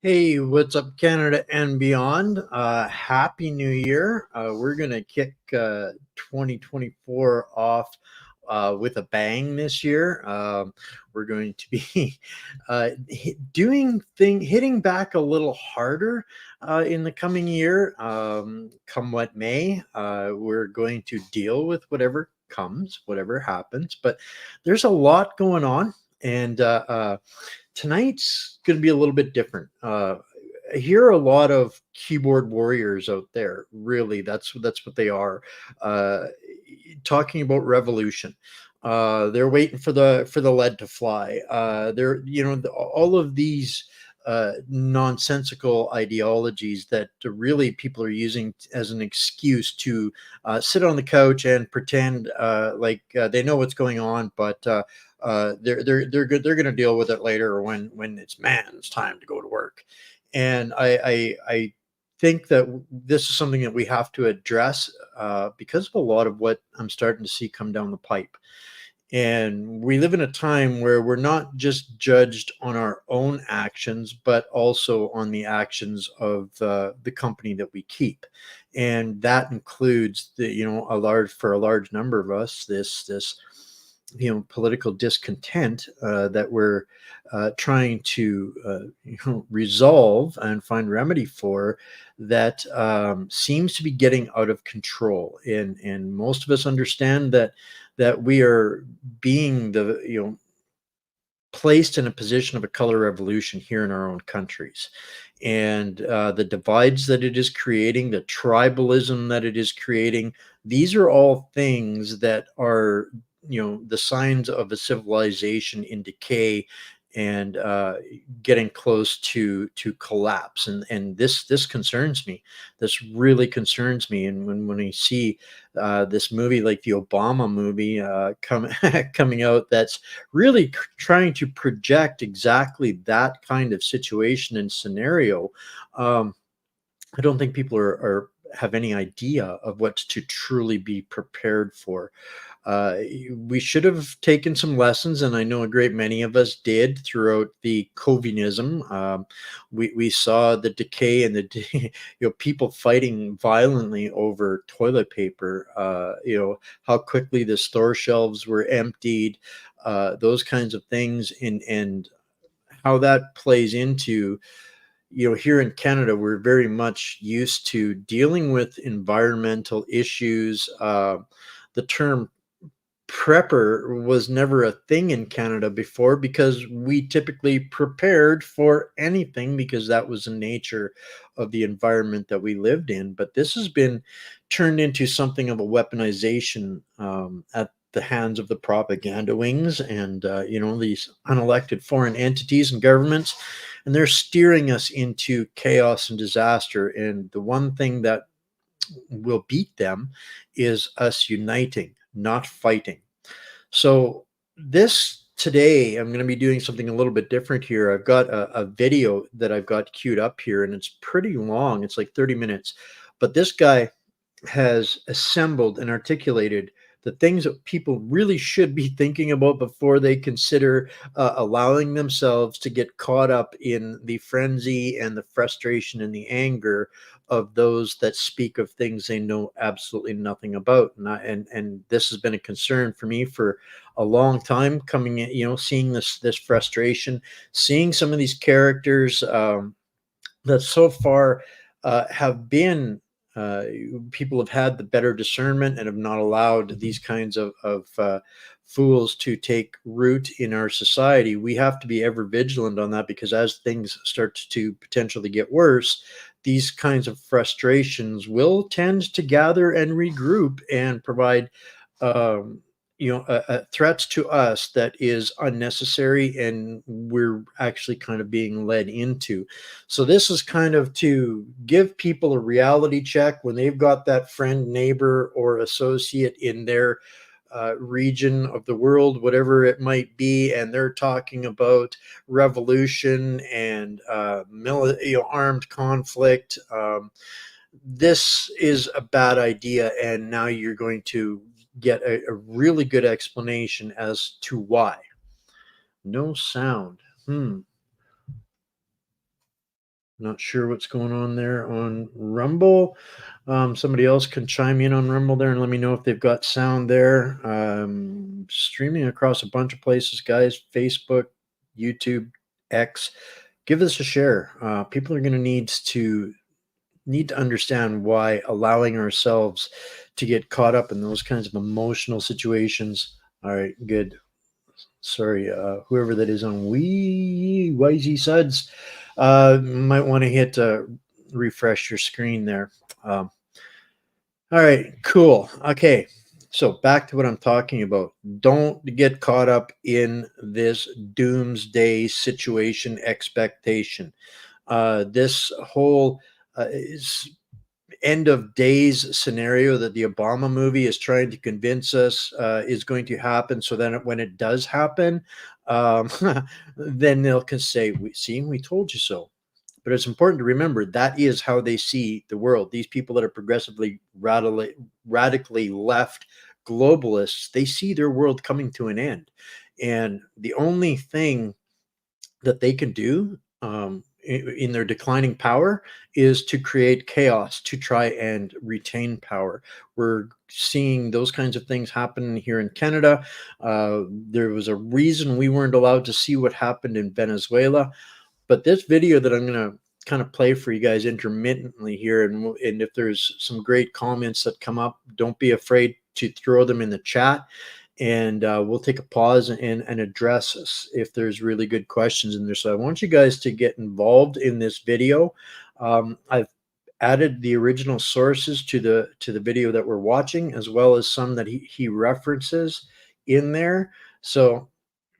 Hey, what's up, Canada and beyond? Happy New Year. We're going to kick 2024 off with a bang this year. We're going to be hitting back a little harder in the coming year. Come what may, we're going to deal with whatever comes, whatever happens. But there's a lot going on. And tonight's going to be a little bit different. I hear a lot of keyboard warriors out there. Really, that's what they are. Uh, Talking about revolution. They're waiting for the lead to fly. They're all of these nonsensical ideologies that really people are using as an excuse to sit on the couch and pretend they know what's going on, but they're good. They're going to deal with it later when it's man's time to go to work. And I think that this is something that we have to address because of a lot of what I'm starting to see come down the pipe. And we live in a time where we're not just judged on our own actions, but also on the actions of the company that we keep. And that includes for a large number of us, this political discontent that we're trying to resolve and find remedy for, that seems to be getting out of control. And most of us understand that we are being placed in a position of a color revolution here in our own countries. And the divides that it is creating, the tribalism that it is creating, these are all things that are, the signs of a civilization in decay and getting close to collapse. And this concerns me. This really concerns me. And when I see this movie like the Obama movie coming out, that's really trying to project exactly that kind of situation and scenario. I don't think people are have any idea of what to truly be prepared for. Uh, we should have taken some lessons, and I know a great many of us did throughout the Covinism. We saw the decay and people fighting violently over toilet paper. How quickly the store shelves were emptied, those kinds of things, and how that plays into, here in Canada, we're very much used to dealing with environmental issues. The term prepper was never a thing in Canada before because we typically prepared for anything because that was the nature of the environment that we lived in. But this has been turned into something of a weaponization at the hands of the propaganda wings and these unelected foreign entities and governments, and they're steering us into chaos and disaster. And the one thing that will beat them is us uniting, not fighting. So this today, I'm going to be doing something a little bit different here. I've got a video that I've got queued up here, and it's pretty long. It's like 30 minutes. But this guy has assembled and articulated the things that people really should be thinking about before they consider allowing themselves to get caught up in the frenzy and the frustration and the anger of those that speak of things they know absolutely nothing about. And this has been a concern for me for a long time, coming in, seeing this frustration, seeing some of these characters that so far have been people have had the better discernment and have not allowed these kinds of fools to take root in our society. We have to be ever vigilant on that, because as things start to potentially get worse, these kinds of frustrations will tend to gather and regroup and provide um, a threat to us that is unnecessary, and we're actually kind of being led into. So this is kind of to give people a reality check when they've got that friend, neighbor, or associate in their region of the world, whatever it might be, and they're talking about revolution and armed conflict. This is a bad idea, and now you're going to get a really good explanation as to why. No sound. Not sure what's going on there on Rumble. Somebody else can chime in on Rumble there and let me know if they've got sound there. Streaming across a bunch of places, guys. Facebook, YouTube, X. Give us a share. People are going to need to understand why allowing ourselves to get caught up in those kinds of emotional situations. All right, good. Sorry, whoever that is on YZ Suds, might want to hit refresh your screen there. All right, cool. Okay, so back to what I'm talking about. Don't get caught up in this doomsday situation expectation. This whole is end of days scenario that the Obama movie is trying to convince us is going to happen. So then when it does happen, um, then they'll can say, see, we told you so. But it's important to remember that is how they see the world. These people that are progressively radically left globalists, they see their world coming to an end. And the only thing that they can do in their declining power is to create chaos to try and retain power. We're seeing those kinds of things happen here in Canada. There was a reason we weren't allowed to see what happened in Venezuela. But this video that I'm going to kind of play for you guys intermittently here, and if there's some great comments that come up, don't be afraid to throw them in the chat, and we'll take a pause and address if there's really good questions in there. So I want you guys to get involved in this video. I've added the original sources to the video that we're watching, as well as some that he references in there. So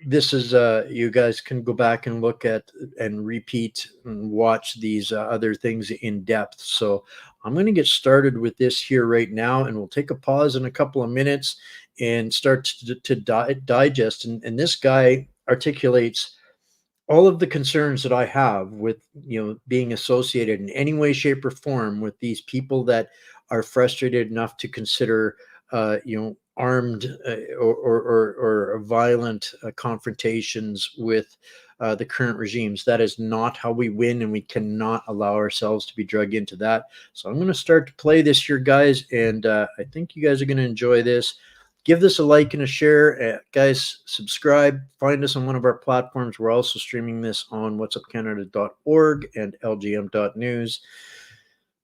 this is you guys can go back and look at and repeat and watch these other things in depth. So I'm going to get started with this here right now, and we'll take a pause in a couple of minutes and start to digest. And this guy articulates all of the concerns that I have with, being associated in any way, shape, or form with these people that are frustrated enough to consider, armed or violent confrontations with the current regimes. That is not how we win, and we cannot allow ourselves to be dragged into that. So I'm going to start to play this here, guys, and I think you guys are going to enjoy this. Give this a like and a share. Guys, subscribe. Find us on one of our platforms. We're also streaming this on whatsupcanada.org and lgm.news.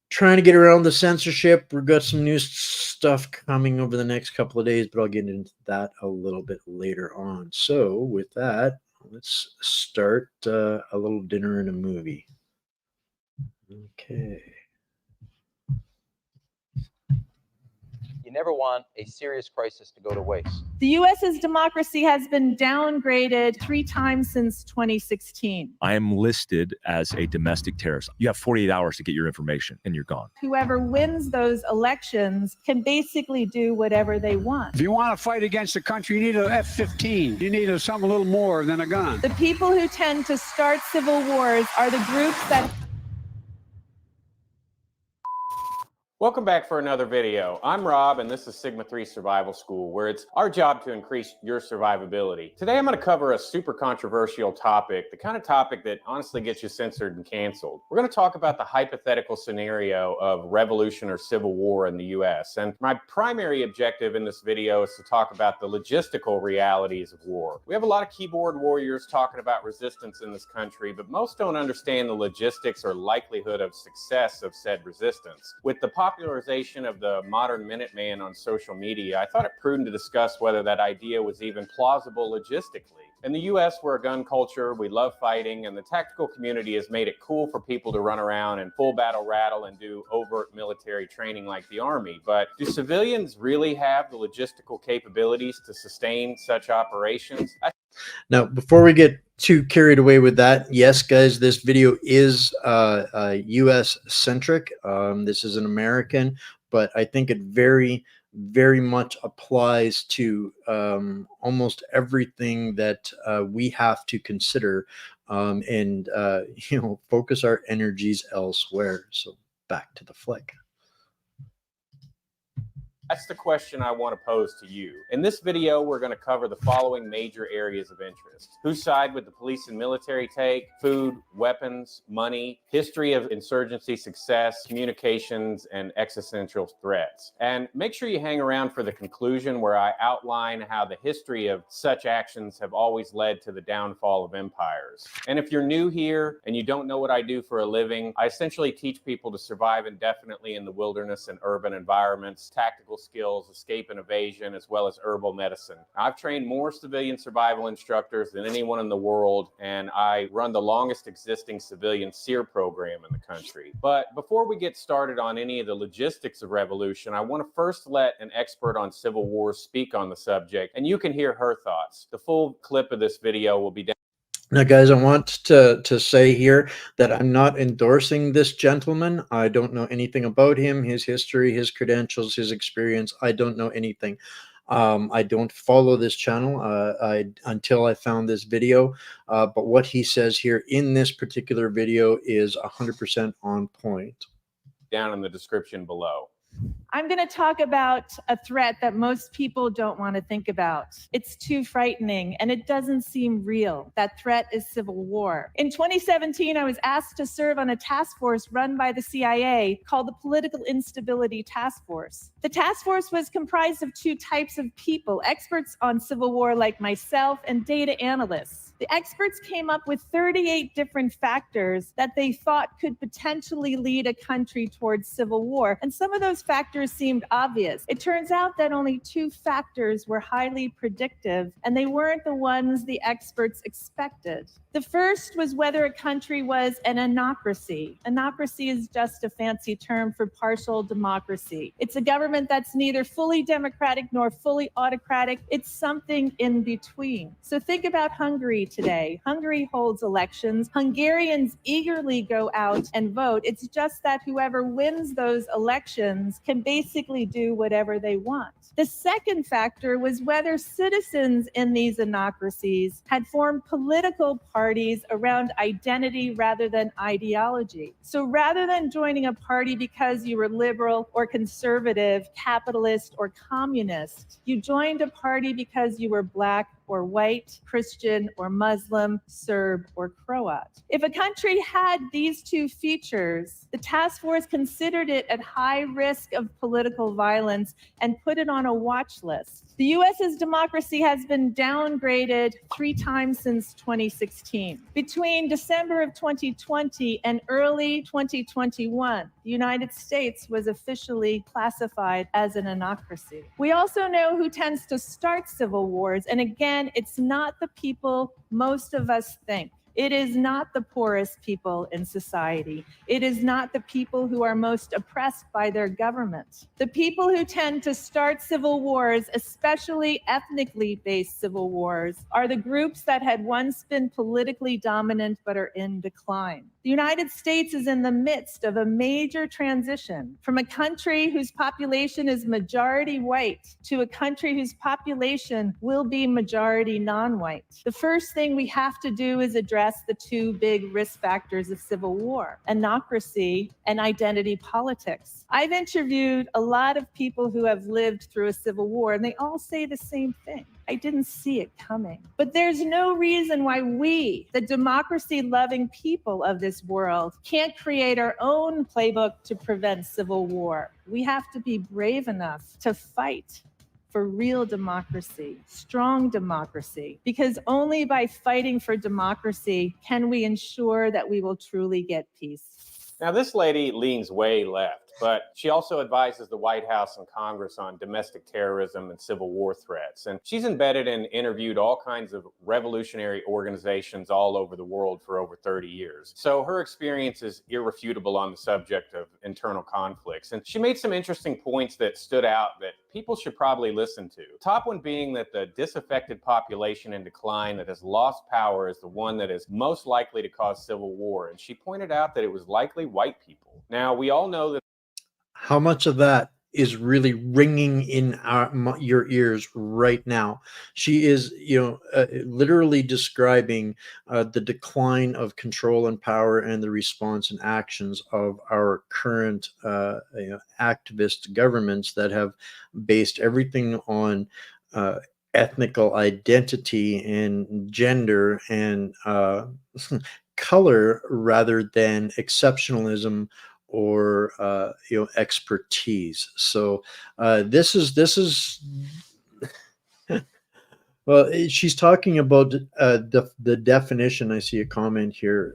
Trying to get around the censorship. We've got some new stuff coming over the next couple of days, but I'll get into that a little bit later on. So with that, let's start a little dinner and a movie. Okay. You never want a serious crisis to go to waste. The U.S.'s democracy has been downgraded 3 times since 2016. I am listed as a domestic terrorist. You have 48 hours to get your information and you're gone. Whoever wins those elections can basically do whatever they want. If you want to fight against the country, you need an F-15. You need something a little more than a gun. The people who tend to start civil wars are the groups that... Welcome back for another video. I'm Rob, and this is Sigma 3 Survival School, where it's our job to increase your survivability. Today, I'm going to cover a super controversial topic, the kind of topic that honestly gets you censored and canceled. We're going to talk about the hypothetical scenario of revolution or civil war in the U.S. And my primary objective in this video is to talk about the logistical realities of war. We have a lot of keyboard warriors talking about resistance in this country, but most don't understand the logistics or likelihood of success of said resistance. With the popularization of the modern Minuteman on social media, I thought it prudent to discuss whether that idea was even plausible logistically. In the US, we're a gun culture, we love fighting, and the tactical community has made it cool for people to run around and full battle rattle and do overt military training like the Army. But do civilians really have the logistical capabilities to sustain such operations? Now, before we get too carried away with that, yes, guys, this video is U.S. centric. This is an American, but I think it very much applies to almost everything that we have to consider and focus our energies elsewhere. So back to the flick. That's the question I want to pose to you. In this video, we're going to cover the following major areas of interest. Whose side would the police and military take? Food, weapons, money, history of insurgency success, communications, and existential threats. And make sure you hang around for the conclusion where I outline how the history of such actions have always led to the downfall of empires. And if you're new here and you don't know what I do for a living, I essentially teach people to survive indefinitely in the wilderness and urban environments, tactical skills, escape and evasion, as well as herbal medicine. I've trained more civilian survival instructors than anyone in the world, and I run the longest existing civilian SEER program in the country. But before we get started on any of the logistics of revolution, I want to first let an expert on civil wars speak on the subject, and you can hear her thoughts. The full clip of this video will be down. Now, guys, I want to say here that I'm not endorsing this gentleman. I don't know anything about him, his history, his credentials, his experience. I don't know anything. I don't follow this channel until I found this video. But what he says here in this particular video is 100% on point. Down in the description below. I'm going to talk about a threat that most people don't want to think about. It's too frightening and it doesn't seem real. That threat is civil war. In 2017, I was asked to serve on a task force run by the CIA called the Political Instability Task Force. The task force was comprised of two types of people, experts on civil war like myself and data analysts. The experts came up with 38 different factors that they thought could potentially lead a country towards civil war. And some of those factors seemed obvious. It turns out that only 2 factors were highly predictive, and they weren't the ones the experts expected. The first was whether a country was an anocracy. Anocracy is just a fancy term for partial democracy. It's a government that's neither fully democratic nor fully autocratic. It's something in between. So think about Hungary today. Hungary holds elections. Hungarians eagerly go out and vote. It's just that whoever wins those elections can basically do whatever they want. The second factor was whether citizens in these anocracies had formed political parties around identity rather than ideology. So rather than joining a party because you were liberal or conservative, capitalist or communist, you joined a party because you were Black or white, Christian or Muslim, Serb or Croat. If a country had these 2 features, the task force considered it at high risk of political violence and put it on a watch list. The U.S.'s democracy has been downgraded 3 times since 2016. Between December of 2020 and early 2021, the United States was officially classified as an anocracy. We also know who tends to start civil wars, and again, it's not the people most of us think. It is not the poorest people in society. It is not the people who are most oppressed by their government. The people who tend to start civil wars, especially ethnically based civil wars, are the groups that had once been politically dominant but are in decline. The United States is in the midst of a major transition from a country whose population is majority white to a country whose population will be majority non-white. The first thing we have to do is address the 2 big risk factors of civil war, anocracy and identity politics. I've interviewed a lot of people who have lived through a civil war, and they all say the same thing. I didn't see it coming. But there's no reason why we, the democracy-loving people of this world, can't create our own playbook to prevent civil war. We have to be brave enough to fight for real democracy, strong democracy, because only by fighting for democracy can we ensure that we will truly get peace. Now, this lady leans way left, but she also advises the White House and Congress on domestic terrorism and civil war threats. And she's embedded and interviewed all kinds of revolutionary organizations all over the world for over 30 years. So her experience is irrefutable on the subject of internal conflicts. And she made some interesting points that stood out that people should probably listen to. Top one being that the disaffected population in decline that has lost power is the one that is most likely to cause civil war. And she pointed out that it was likely white people. Now, we all know that. How much of that is really ringing in your ears right now. She is, literally describing the decline of control and power and the response and actions of our current activist governments that have based everything on ethnical identity and gender and color rather than exceptionalism or expertise. So this is well, she's talking about the definition. I see a comment here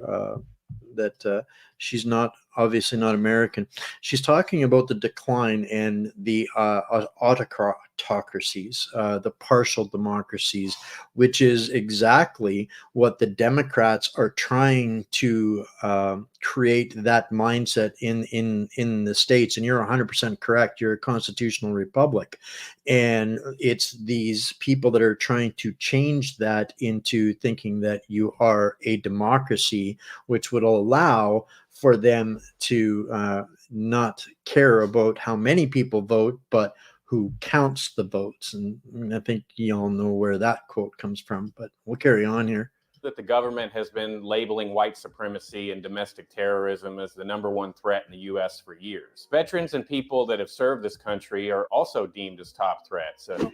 that she's not obviously not American. She's talking about the decline and the autocracies, the partial democracies, which is exactly what the Democrats are trying to create that mindset in the states. And you're 100% correct. You're a constitutional republic, and it's these people that are trying to change that into thinking that you are a democracy, which would allow for them to not care about how many people vote, but who counts the votes. And I think you all know where that quote comes from, but we'll carry on here. That the government has been labeling white supremacy and domestic terrorism as the #1 threat in the U.S. for years. Veterans and people that have served this country are also deemed as top threats. Give me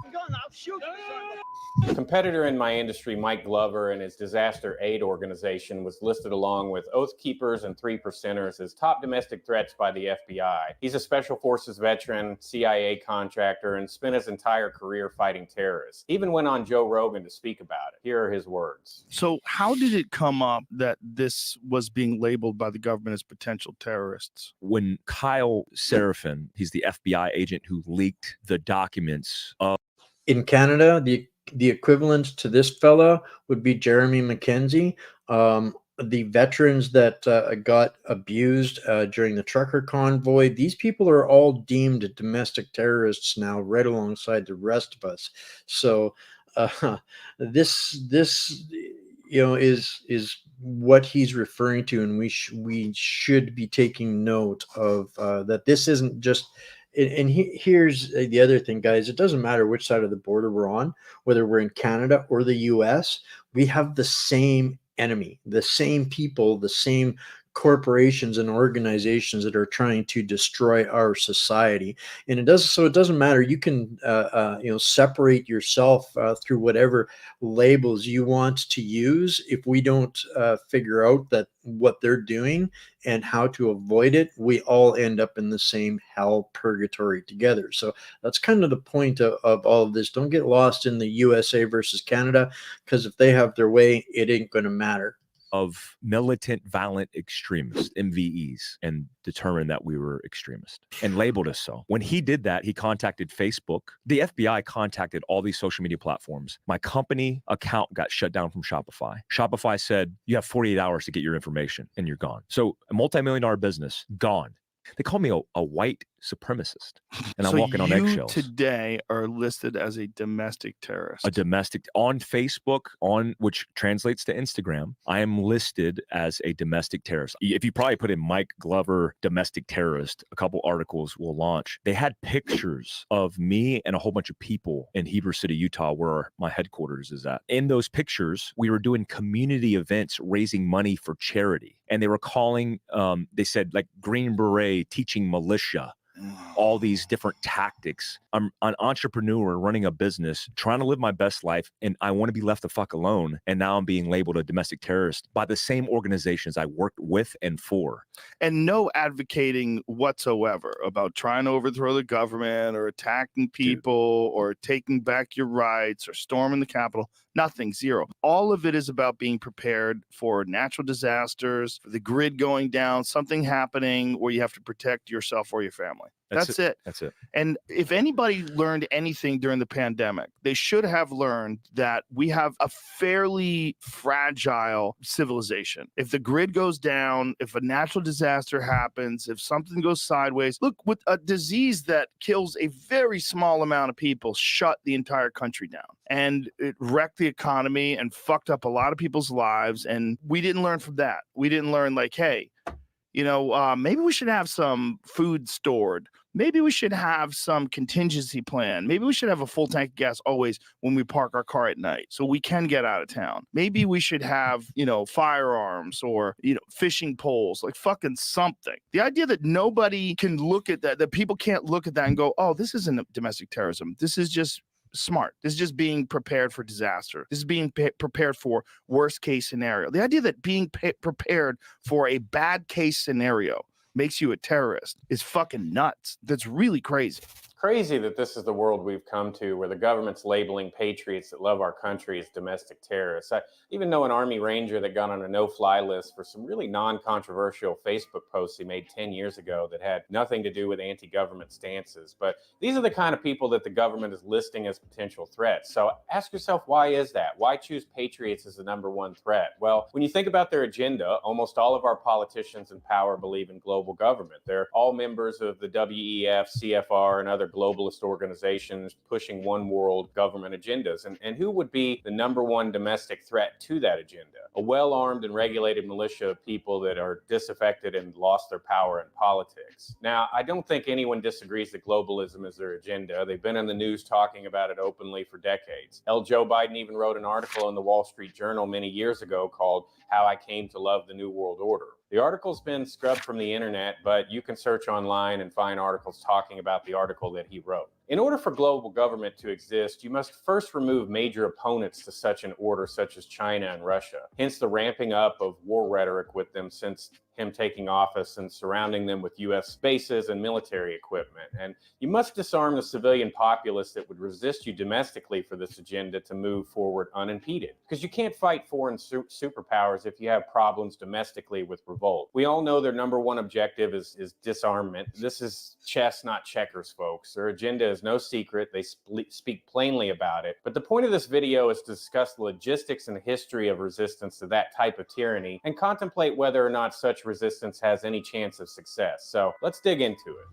a gun, I'll shoot you. A competitor in my industry, Mike Glover, and his disaster aid organization was listed along with Oath Keepers and 3 Percenters as top domestic threats by the FBI. He's a Special Forces veteran, CIA contractor, and spent his entire career fighting terrorists. He even went on Joe Rogan to speak about it. Here are his words. So how did it come up that this was being labeled by the government as potential terrorists? When Kyle Seraphin, he's the FBI agent who leaked the documents of in Canada, the equivalent to this fella would be Jeremy McKenzie. The veterans that got abused during the trucker convoy, these people are all deemed domestic terrorists now, right alongside the rest of us. So this is what he's referring to, and we should be taking note of that. This isn't just. And here's the other thing, guys. It doesn't matter which side of the border we're on, whether we're in Canada or the US, we have the same enemy, the same people, the same corporations and organizations that are trying to destroy our society. And it doesn't matter. You can separate yourself through whatever labels you want to use. If we don't figure out that what they're doing and how to avoid it, we all end up in the same hell purgatory together. So that's kind of the point of all of this. Don't get lost in the USA versus Canada, because if they have their way, it ain't going to matter. Of militant violent extremists, MVEs, and determined that we were extremists and labeled us so. When he did that, he contacted Facebook. The FBI contacted all these social media platforms. My company account got shut down from Shopify. Shopify said, you have 48 hours to get your information and you're gone. So a multi-million-dollar business, gone. They call me a white supremacist, and I'm walking on eggshells. Today are listed as a domestic terrorist. A domestic on Facebook, which translates to Instagram. I am listed as a domestic terrorist. If you probably put in Mike Glover domestic terrorist, a couple articles will launch. They had pictures of me and a whole bunch of people in Heber City, Utah, where my headquarters is at. In those pictures, we were doing community events, raising money for charity. And they were calling, they said, like, Green Beret teaching militia, all these different tactics. I'm an entrepreneur running a business, trying to live my best life, and I want to be left the fuck alone. And now I'm being labeled a domestic terrorist by the same organizations I worked with and for. And no advocating whatsoever about trying to overthrow the government or attacking people or taking back your rights or storming the Capitol. Nothing, zero. All of it is about being prepared for natural disasters, for the grid going down, something happening where you have to protect yourself or your family. That's it. That's it. And if anybody learned anything during the pandemic, they should have learned that we have a fairly fragile civilization. If the grid goes down, if a natural disaster happens, if something goes sideways, look, with a disease that kills a very small amount of people, shut the entire country down. And it wrecked the economy and fucked up a lot of people's lives. And we didn't learn from that. We didn't learn, like, hey, Maybe we should have some food stored. Maybe we should have some contingency plan. Maybe we should have a full tank of gas always when we park our car at night so we can get out of town. Maybe we should have, firearms or, fishing poles, like fucking something. The idea that nobody can look at that people can't look at that and go, oh, this isn't domestic terrorism. This is just smart. This is just being prepared for disaster. This is being prepared for worst case scenario. The idea that being prepared for a bad case scenario makes you a terrorist is fucking nuts. That's really crazy. Crazy that this is the world we've come to, where the government's labeling patriots that love our country as domestic terrorists. I even know an Army Ranger that got on a no-fly list for some really non-controversial Facebook posts he made 10 years ago that had nothing to do with anti-government stances. But these are the kind of people that the government is listing as potential threats. So ask yourself, why is that? Why choose patriots as the #1 threat? Well, when you think about their agenda, almost all of our politicians in power believe in global government. They're all members of the WEF, CFR, and other globalist organizations pushing one world government agendas. And who would be the #1 domestic threat to that agenda? A well-armed and regulated militia of people that are disaffected and lost their power in politics. Now, I don't think anyone disagrees that globalism is their agenda. They've been in the news talking about it openly for decades. Joe Biden even wrote an article in the Wall Street Journal many years ago called "How I Came to Love the New World Order." The article's been scrubbed from the internet, but you can search online and find articles talking about the article that he wrote. In order for global government to exist, you must first remove major opponents to such an order, such as China and Russia. Hence the ramping up of war rhetoric with them since him taking office and surrounding them with U.S. bases and military equipment. And you must disarm the civilian populace that would resist you domestically for this agenda to move forward unimpeded. Because you can't fight foreign superpowers if you have problems domestically with revolt. We all know their #1 objective is disarmament. This is chess, not checkers, folks. Their agenda is no secret. They speak plainly about it. But the point of this video is to discuss the logistics and history of resistance to that type of tyranny and contemplate whether or not such resistance has any chance of success. So let's dig into it.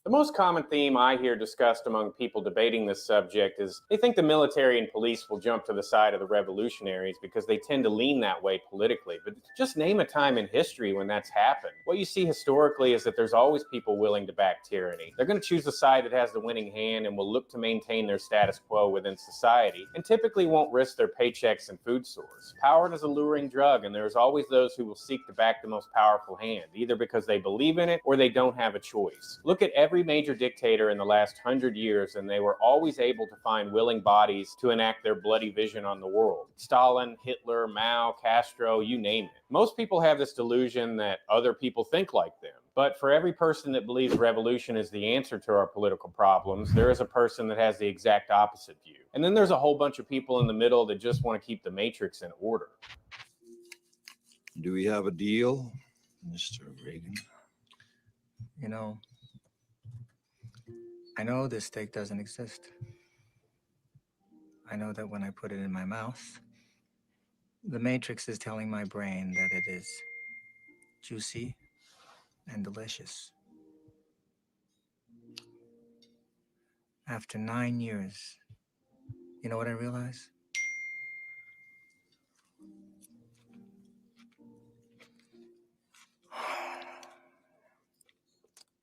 The most common theme I hear discussed among people debating this subject is they think the military and police will jump to the side of the revolutionaries because they tend to lean that way politically. But just name a time in history when that's happened. What you see historically is that there's always people willing to back tyranny. They're going to choose the side that has the winning hand and will look to maintain their status quo within society, and typically won't risk their paychecks and food stores. Power is a luring drug, and there's always those who will seek to back the most powerful hand, either because they believe in it or they don't have a choice. Look at every major dictator in the last 100 years, and they were always able to find willing bodies to enact their bloody vision on the world. Stalin, Hitler, Mao, Castro, you name it. Most people have this delusion that other people think like them. But for every person that believes revolution is the answer to our political problems, there is a person that has the exact opposite view. And then there's a whole bunch of people in the middle that just want to keep the matrix in order. Do we have a deal, Mr. Reagan? I know this steak doesn't exist. I know that when I put it in my mouth, the matrix is telling my brain that it is juicy and delicious. After 9 years, you know what I realize?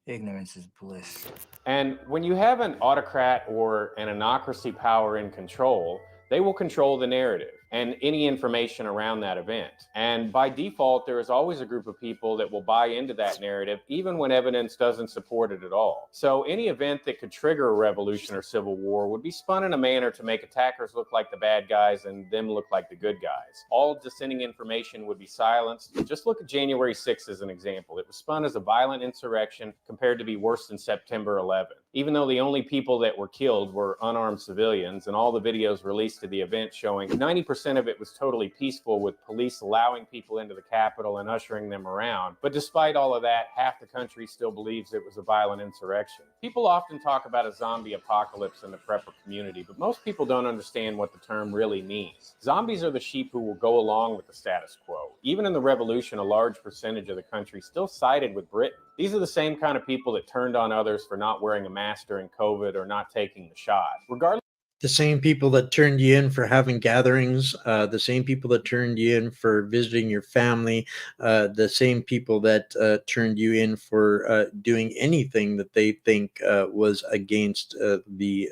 Ignorance is bliss. And when you have an autocrat or an anocracy power in control, they will control the narrative and any information around that event. And by default, there is always a group of people that will buy into that narrative, even when evidence doesn't support it at all. So any event that could trigger a revolution or civil war would be spun in a manner to make attackers look like the bad guys and them look like the good guys. All dissenting information would be silenced. Just look at January 6th as an example. It was spun as a violent insurrection compared to be worse than September 11th. Even though the only people that were killed were unarmed civilians, and all the videos released to the event showing 90% of it was totally peaceful, with police allowing people into the Capitol and ushering them around. But despite all of that, half the country still believes it was a violent insurrection. People often talk about a zombie apocalypse in the prepper community, but most people don't understand what the term really means. Zombies are the sheep who will go along with the status quo. Even in the revolution, a large percentage of the country still sided with Britain. These are the same kind of people that turned on others for not wearing a mask during COVID or not taking the shot. Regardless The same people that turned you in for having gatherings, the same people that turned you in for visiting your family, the same people that turned you in for doing anything that they think was against the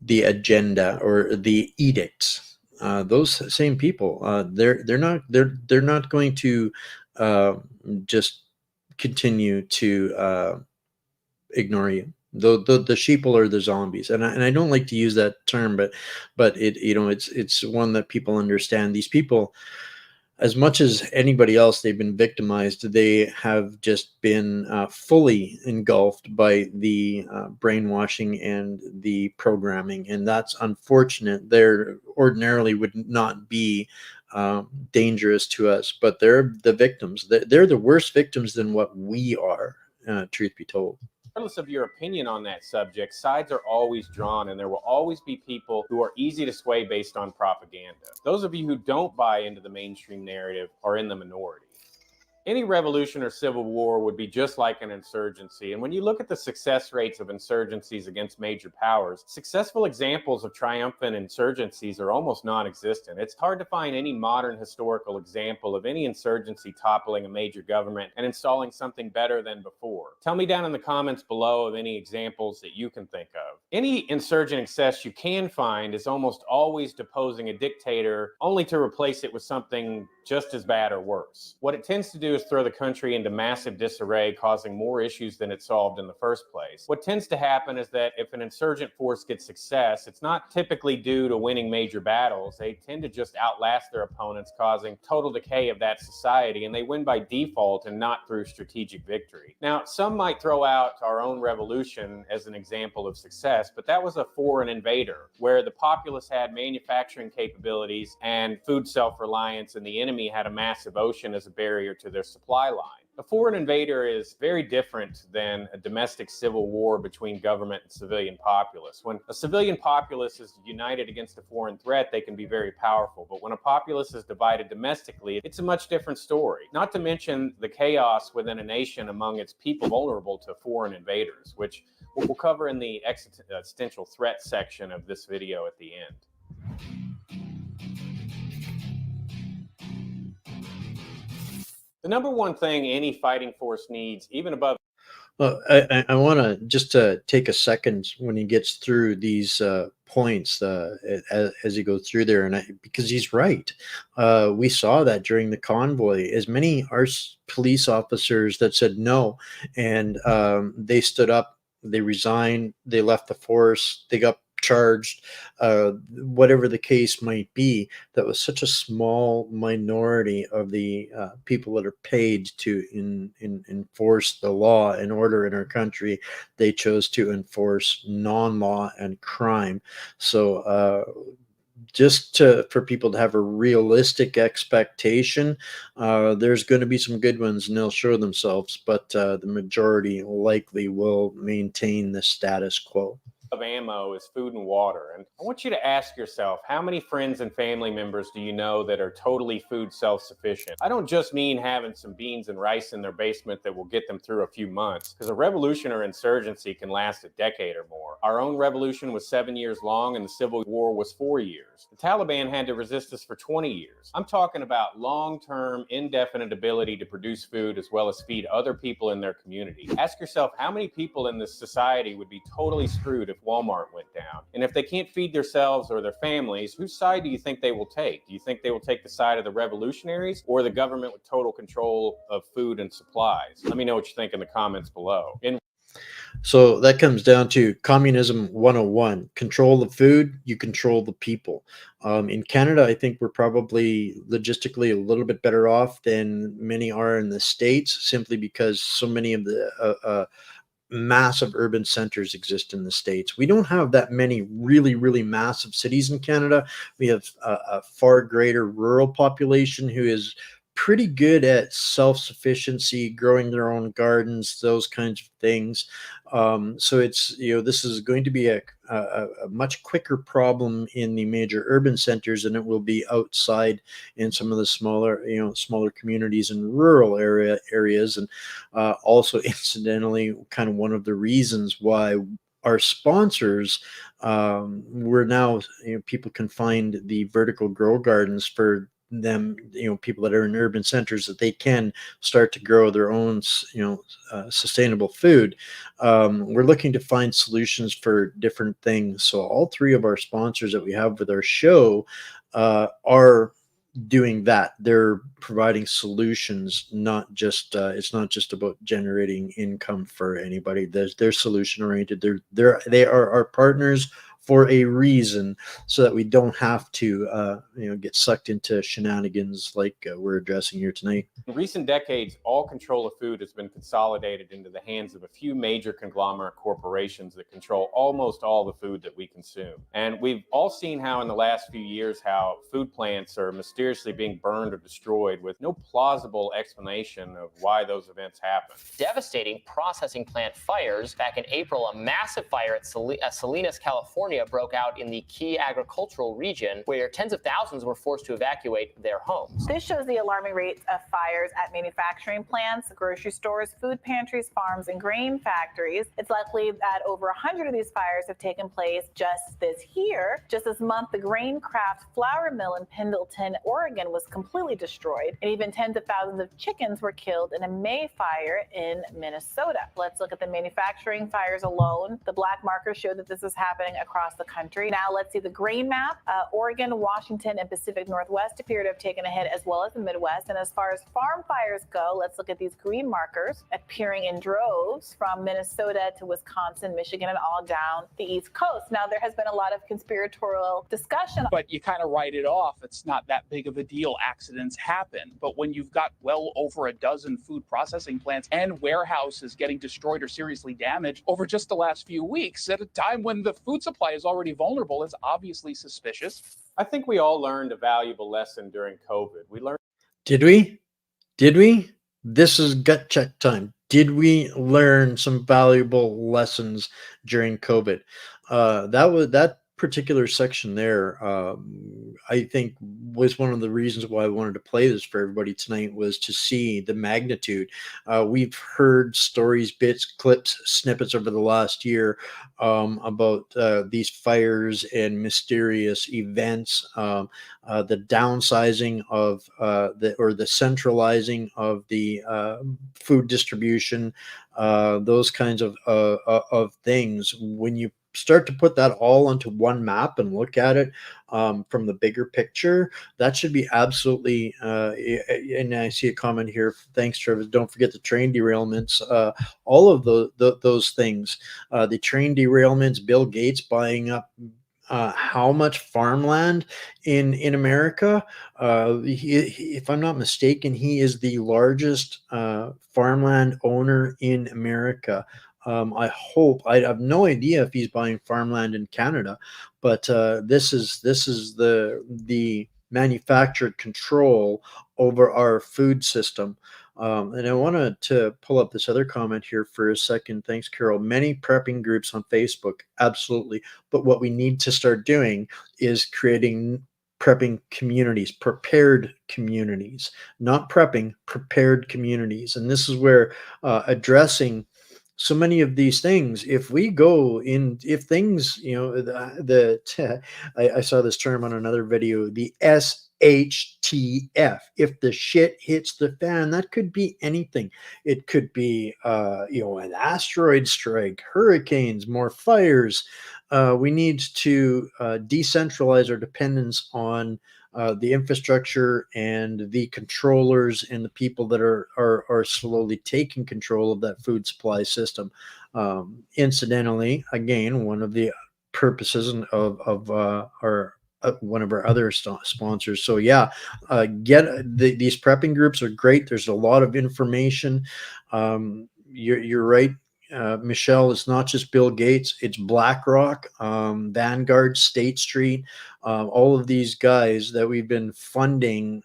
the agenda or the edicts. Those same people, they're not going to uh, just continue to ignore you. The sheeple are the zombies, and I don't like to use that term, but it, it's one that people understand. These people, as much as anybody else, they've been victimized. They have just been fully engulfed by the brainwashing and the programming, and that's unfortunate. They're ordinarily would not be dangerous to us, but they're the victims. They're the worst victims than what we are, truth be told. Regardless of your opinion on that subject, sides are always drawn, and there will always be people who are easy to sway based on propaganda. Those of you who don't buy into the mainstream narrative are in the minority. Any revolution or civil war would be just like an insurgency. And when you look at the success rates of insurgencies against major powers, successful examples of triumphant insurgencies are almost non-existent. It's hard to find any modern historical example of any insurgency toppling a major government and installing something better than before. Tell me down in the comments below of any examples that you can think of. Any insurgent excess you can find is almost always deposing a dictator, only to replace it with something just as bad or worse. What it tends to do is throw the country into massive disarray, causing more issues than it solved in the first place. What tends to happen is that if an insurgent force gets success, it's not typically due to winning major battles. They tend to just outlast their opponents, causing total decay of that society, and they win by default and not through strategic victory. Now, some might throw out our own revolution as an example of success, but that was a foreign invader, where the populace had manufacturing capabilities and food self-reliance, and the enemy had a massive ocean as a barrier to their supply line. A foreign invader is very different than a domestic civil war between government and civilian populace. When a civilian populace is united against a foreign threat, they can be very powerful. But when a populace is divided domestically, it's a much different story. Not to mention the chaos within a nation among its people vulnerable to foreign invaders, which we'll cover in the existential threat section of this video at the end. The number one thing any fighting force needs, even above. Well, I want to just take a second when he gets through these points as he goes through there, and because he's right. We saw that during the convoy, as many police officers that said no, and they stood up, they resigned, they left the force, they got charged, whatever the case might be. That was such a small minority of the people that are paid to enforce the law and order in our country. They chose to enforce non-law and crime. So just for people to have a realistic expectation, there's going to be some good ones and they'll show themselves, but the majority likely will maintain the status quo. Of ammo is food and water. And I want you to ask yourself, how many friends and family members do you know that are totally food self-sufficient? I don't just mean having some beans and rice in their basement that will get them through a few months, because a revolution or insurgency can last a decade or more. Our own revolution was 7 years long and the Civil War was 4 years. The Taliban had to resist us for 20 years. I'm talking about long-term, indefinite ability to produce food as well as feed other people in their community. Ask yourself, how many people in this society would be totally screwed if Walmart went down? And if they can't feed themselves or their families, whose side do you think they will take? Do you think they will take the side of the revolutionaries or the government with total control of food and supplies? Let me know what you think in the comments below. So that comes down to communism 101. Control the food, you control the people. In Canada, I think we're probably logistically a little bit better off than many are in the States, simply because so many of the massive urban centers exist in the States. We don't have that many really, really massive cities in Canada. We have a far greater rural population who is pretty good at self-sufficiency, growing their own gardens, those kinds of things. So it's, this is going to be a much quicker problem in the major urban centers than it will be outside in some of the smaller communities and rural areas. And also, incidentally, kind of one of the reasons why our sponsors, we're now, people can find the vertical grow gardens for them, people that are in urban centers, that they can start to grow their own, sustainable food. We're looking to find solutions for different things. So all three of our sponsors that we have with our show are doing that. They're providing solutions, not just it's not just about generating income for anybody. They're solution oriented. They are our partners for a reason, so that we don't have to get sucked into shenanigans like we're addressing here tonight. In recent decades, all control of food has been consolidated into the hands of a few major conglomerate corporations that control almost all the food that we consume. And we've all seen how in the last few years how food plants are mysteriously being burned or destroyed with no plausible explanation of why those events happen. Devastating processing plant fires. Back in April, a massive fire at Salinas, California broke out in the key agricultural region, where tens of thousands were forced to evacuate their homes. This shows the alarming rates of fires at manufacturing plants, grocery stores, food pantries, farms, and grain factories. It's likely that over 100 of these fires have taken place just this year. Just this month, the Graincraft flour mill in Pendleton, Oregon was completely destroyed, and even tens of thousands of chickens were killed in a May fire in Minnesota. Let's look at the manufacturing fires alone. The black markers show that this is happening across the country. Now let's see the grain map. Oregon, Washington, and Pacific Northwest appear to have taken a hit, as well as the Midwest. And as far as farm fires go, let's look at these green markers appearing in droves from Minnesota to Wisconsin, Michigan, and all down the East Coast. Now, there has been a lot of conspiratorial discussion. But you kind of write it off. It's not that big of a deal. Accidents happen. But when you've got well over a dozen food processing plants and warehouses getting destroyed or seriously damaged over just the last few weeks, at a time when the food supply is already vulnerable, it's obviously suspicious. I think we all learned a valuable lesson during COVID. We learned. Did we? Did we? This is gut check time. Did we learn some valuable lessons during COVID? That particular section there, I think, was one of the reasons why I wanted to play this for everybody tonight, was to see the magnitude. We've heard stories, bits, clips, snippets over the last year about these fires and mysterious events, the downsizing of the centralizing of the food distribution, those kinds of things. When you start to put that all onto one map and look at it from the bigger picture, that should be absolutely, and I see a comment here, thanks Travis, don't forget the train derailments, all of those things, the train derailments, Bill Gates buying up how much farmland in America. If I'm not mistaken, he is the largest farmland owner in America. I have no idea if he's buying farmland in Canada, but this is the manufactured control over our food system. And I wanted to pull up this other comment here for a second. Thanks, Carol. Many prepping groups on Facebook, absolutely. But what we need to start doing is creating prepping communities, prepared communities, not prepping, prepared communities. And this is where addressing so many of these things, if we go in, if things, I saw this term on another video, the SHTF, if the shit hits the fan, that could be anything. It could be, an asteroid strike, hurricanes, more fires. We need to decentralize our dependence on the infrastructure and the controllers and the people that are slowly taking control of that food supply system. Incidentally, again, one of the purposes of our one of our other sponsors. So yeah, these prepping groups are great. There's a lot of information. You're right. Michelle, it's not just Bill Gates, it's BlackRock, Vanguard, State Street. all of these guys that we've been funding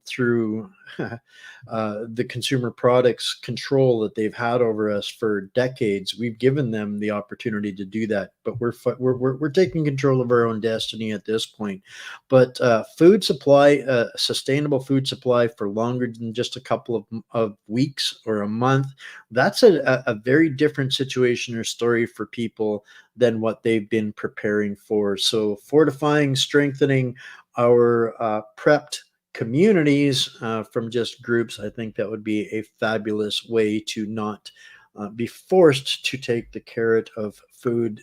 through the consumer products control that they've had over us for decades. We've given them the opportunity to do that, but we're taking control of our own destiny at this point. But food supply, sustainable food supply for longer than just a couple of weeks or a month, that's a very different situation or story for people than what they've been preparing for. So fortifying, strengthening our prepped communities from just groups, I think that would be a fabulous way to not be forced to take the carrot of food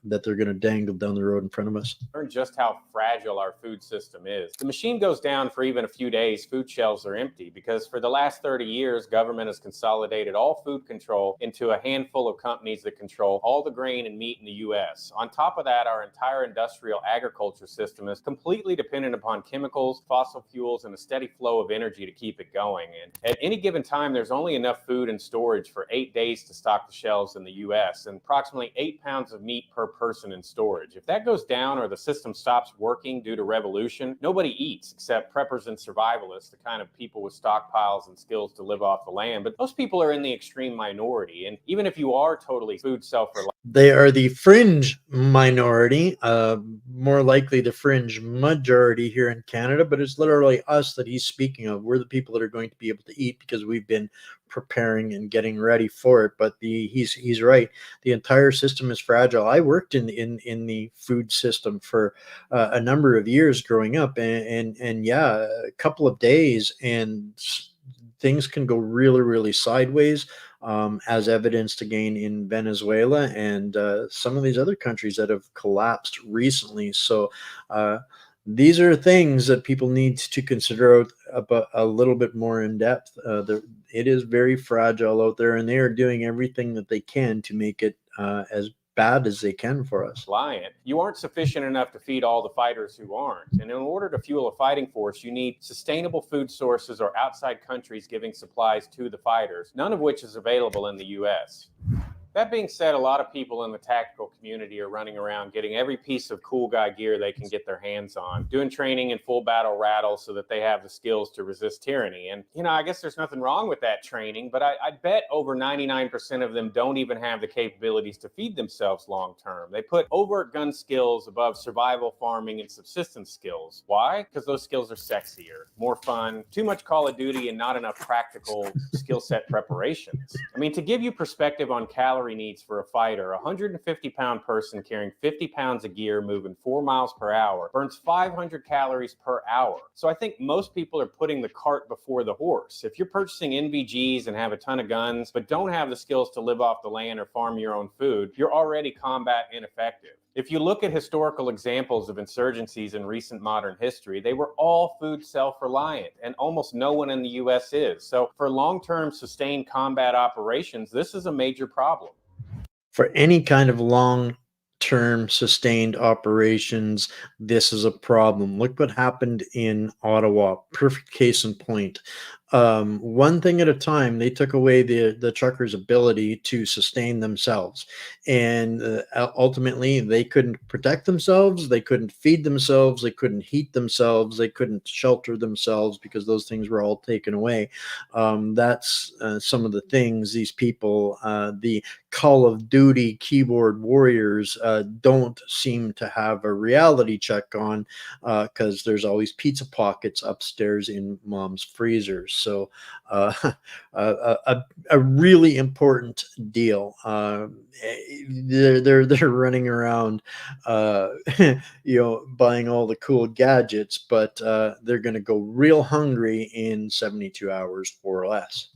that they're going to dangle down the road in front of us. Learn just how fragile our food system is. The machine goes down for even a few days, food shelves are empty, because for the last 30 years, government has consolidated all food control into a handful of companies that control all the grain and meat in the U.S. On top of that, our entire industrial agriculture system is completely dependent upon chemicals, fossil fuels, and a steady flow of energy to keep it going. And at any given time, there's only enough food in storage for 8 days to stock the shelves in the U.S. and approximately 8 pounds of meat per person in storage. If that goes down or the system stops working due to revolution, nobody eats except preppers and survivalists, the kind of people with stockpiles and skills to live off the land. But most people are in the extreme minority. And even if you are totally food self-reliant, they are the fringe minority, more likely the fringe majority here in Canada, but it's literally us that he's speaking of. We're the people that are going to be able to eat because we've been preparing and getting ready for it. But he's right. The entire system is fragile. I worked in the food system for a number of years growing up, and yeah, a couple of days and things can go really, really sideways, as evidenced again in Venezuela and some of these other countries that have collapsed recently. So these are things that people need to consider out about a little bit more in depth. It is very fragile out there, and they are doing everything that they can to make it as bad as they can for us. You aren't sufficient enough to feed all the fighters who aren't. And in order to fuel a fighting force, you need sustainable food sources or outside countries giving supplies to the fighters, none of which is available in the U.S. That being said, a lot of people in the tactical community are running around getting every piece of cool guy gear they can get their hands on, doing training in full battle rattle so that they have the skills to resist tyranny. And, you know, I guess there's nothing wrong with that training, but I bet over 99% of them don't even have the capabilities to feed themselves long term. They put overt gun skills above survival, farming, and subsistence skills. Why? Because those skills are sexier, more fun, too much Call of Duty, and not enough practical skill set preparations. I mean, to give you perspective on calorie needs for a fighter, a 150-pound person carrying 50 pounds of gear moving 4 miles per hour burns 500 calories per hour. So I think most people are putting the cart before the horse. If you're purchasing NVGs and have a ton of guns, but don't have the skills to live off the land or farm your own food, you're already combat ineffective. If you look at historical examples of insurgencies in recent modern history, they were all food self-reliant, and almost no one in the U.S. is. So for long-term sustained combat operations, this is a major problem. For any kind of long-term sustained operations, this is a problem. Look what happened in Ottawa. Perfect case in point. One thing at a time, they took away the truckers' ability to sustain themselves, and ultimately they couldn't protect themselves, they couldn't feed themselves, they couldn't heat themselves, they couldn't shelter themselves because those things were all taken away. That's some of the things these people, the Call of Duty keyboard warriors, don't seem to have a reality check on, because there's always pizza pockets upstairs in mom's freezers. So a really important deal. They're running around, you know, buying all the cool gadgets, but they're going to go real hungry in 72 hours or less.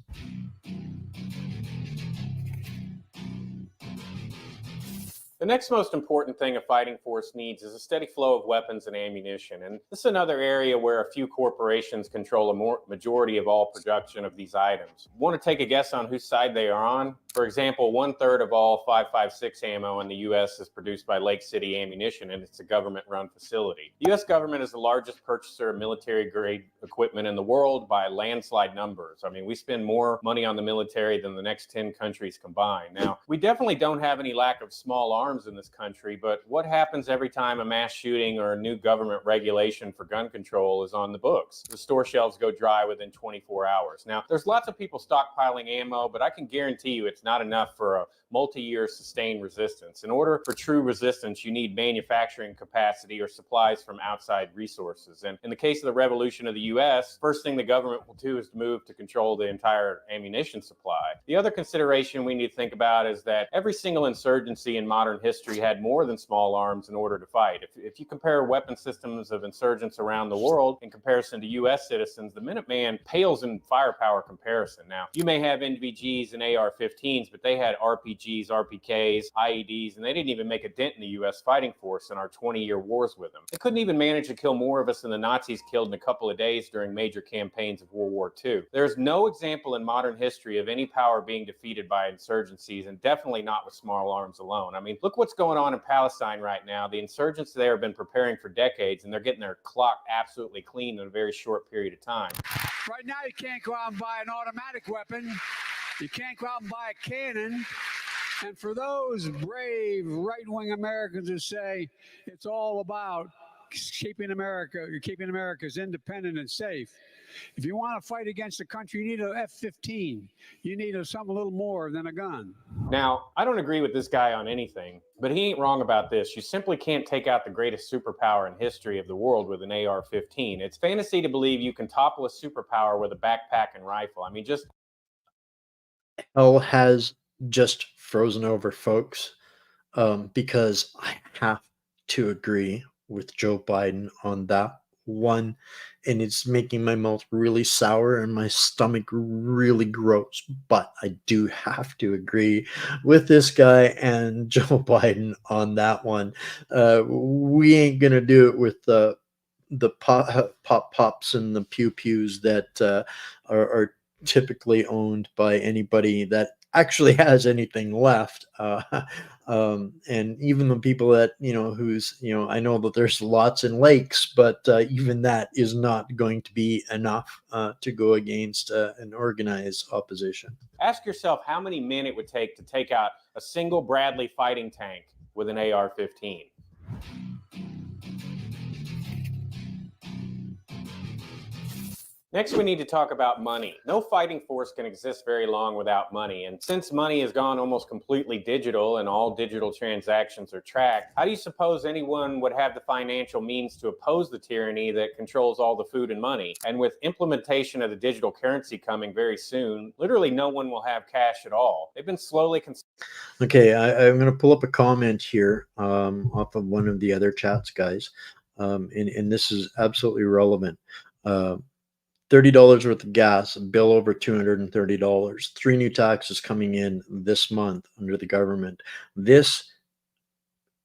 The next most important thing a fighting force needs is a steady flow of weapons and ammunition. And this is another area where a few corporations control a majority of all production of these items. Want to take a guess on whose side they are on? For example, 1/3 of all 5.56 ammo in the U.S. is produced by Lake City Ammunition, and it's a government-run facility. The U.S. government is the largest purchaser of military-grade equipment in the world by landslide numbers. I mean, we spend more money on the military than the next 10 countries combined. Now, we definitely don't have any lack of small arms in this country, but what happens every time a mass shooting or a new government regulation for gun control is on the books? The store shelves go dry within 24 hours. Now, there's lots of people stockpiling ammo, but I can guarantee you it's not enough for a multi-year sustained resistance. In order for true resistance, you need manufacturing capacity or supplies from outside resources. And in the case of the revolution of the U.S., first thing the government will do is to move to control the entire ammunition supply. The other consideration we need to think about is that every single insurgency in modern history had more than small arms in order to fight. If you compare weapon systems of insurgents around the world in comparison to U.S. citizens, the Minuteman pales in firepower comparison. Now, you may have NVGs and AR-15s, but they had RPGs, RPKs, IEDs, and they didn't even make a dent in the U.S. fighting force in our 20-year wars with them. They couldn't even manage to kill more of us than the Nazis killed in a couple of days during major campaigns of World War II. There's no example in modern history of any power being defeated by insurgencies, and definitely not with small arms alone. I mean, look what's going on in Palestine right now. The insurgents there have been preparing for decades, and they're getting their clock absolutely clean in a very short period of time. Right now, you can't go out and buy an automatic weapon. You can't go out and buy a cannon. And for those brave right-wing Americans who say it's all about keeping America's independent and safe, if you want to fight against the country, you need an F-15. You need something a little more than a gun. Now, I don't agree with this guy on anything, but he ain't wrong about this. You simply can't take out the greatest superpower in history of the world with an AR-15. It's fantasy to believe you can topple a superpower with a backpack and rifle. I mean, just... Hell has just frozen over, folks, because I have to agree with Joe Biden on that one, and it's making my mouth really sour and my stomach really gross. But I do have to agree with this guy and Joe Biden on that one. We ain't gonna do it with the pops and the pews that are typically owned by anybody that actually has anything left. And even the people that, I know that there's lots in lakes, but even that is not going to be enough to go against an organized opposition. Ask yourself how many men it would take to take out a single Bradley fighting tank with an AR-15. Next, we need to talk about money. No fighting force can exist very long without money. And since money has gone almost completely digital and all digital transactions are tracked, how do you suppose anyone would have the financial means to oppose the tyranny that controls all the food and money? And with implementation of the digital currency coming very soon, literally no one will have cash at all. They've been slowly... Okay, I'm going to pull up a comment here off of one of the other chats, guys. And this is absolutely relevant. $30 worth of gas, a bill over $230. 3 new taxes coming in this month under the government. This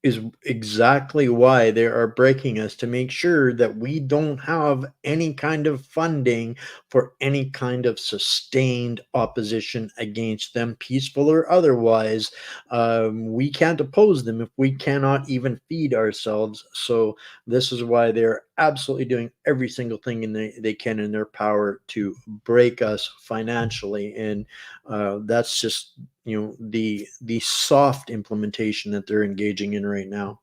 is exactly why they are breaking us, to make sure that we don't have any kind of funding for any kind of sustained opposition against them, peaceful or otherwise. We can't oppose them if we cannot even feed ourselves. So this is why they're absolutely doing every single thing they can in their power to break us financially. And that's just the soft implementation that they're engaging in right now.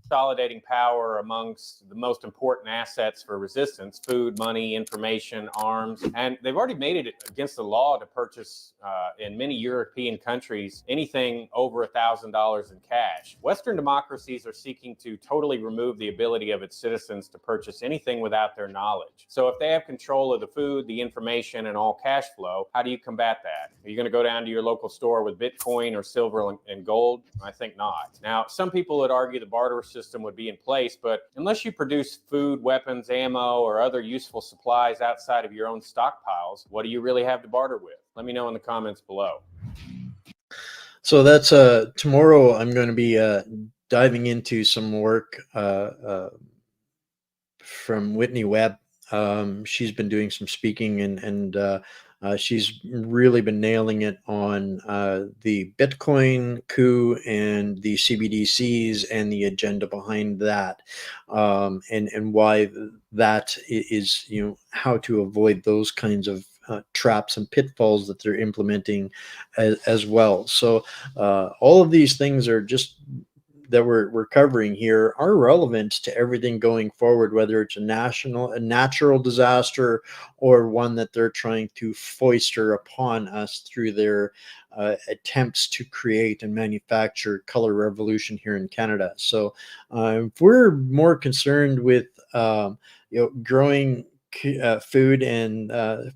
Consolidating power amongst the most important assets for resistance: food, money, information, arms. And they've already made it against the law to purchase in many European countries anything over $1,000 in cash. Western democracies are seeking to totally remove the ability of its citizens to purchase anything without their knowledge. So if they have control of the food, the information, and all cash flow, how do you combat that? Are you going to go down to your local store with Bitcoin or silver and gold? I think not. Now, some people would argue the barter system would be in place, but unless you produce food, weapons, ammo, or other useful supplies outside of your own stockpiles, what do you really have to barter with? Let me know in the comments below. So that's tomorrow I'm going to be diving into some work from Whitney Webb. She's been doing some speaking and She's really been nailing it on the Bitcoin coup and the CBDCs and the agenda behind that, and why that is, how to avoid those kinds of traps and pitfalls that they're implementing as well. So all of these things are just that we're covering here are relevant to everything going forward, whether it's a natural disaster, or one that they're trying to foister upon us through their attempts to create and manufacture color revolution here in Canada. So if we're more concerned with growing food and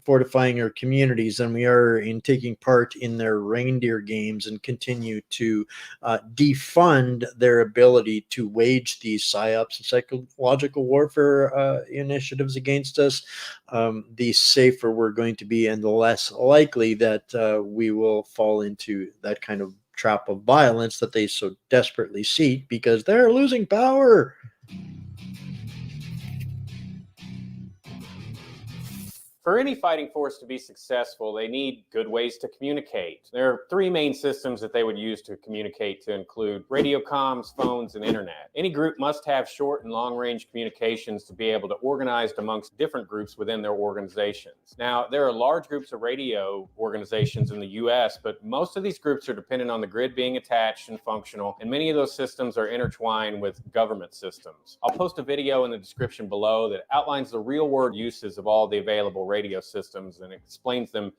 fortifying our communities than we are in taking part in their reindeer games and continue to defund their ability to wage these psyops and psychological warfare initiatives against us, the safer we're going to be, and the less likely that we will fall into that kind of trap of violence that they so desperately seek, because they're losing power. For any fighting force to be successful, they need good ways to communicate. There are three main systems that they would use to communicate, to include radio comms, phones, and internet. Any group must have short and long-range communications to be able to organize amongst different groups within their organizations. Now, there are large groups of radio organizations in the US, but most of these groups are dependent on the grid being attached and functional, and many of those systems are intertwined with government systems. I'll post a video in the description below that outlines the real-world uses of all the available radio systems and explains them,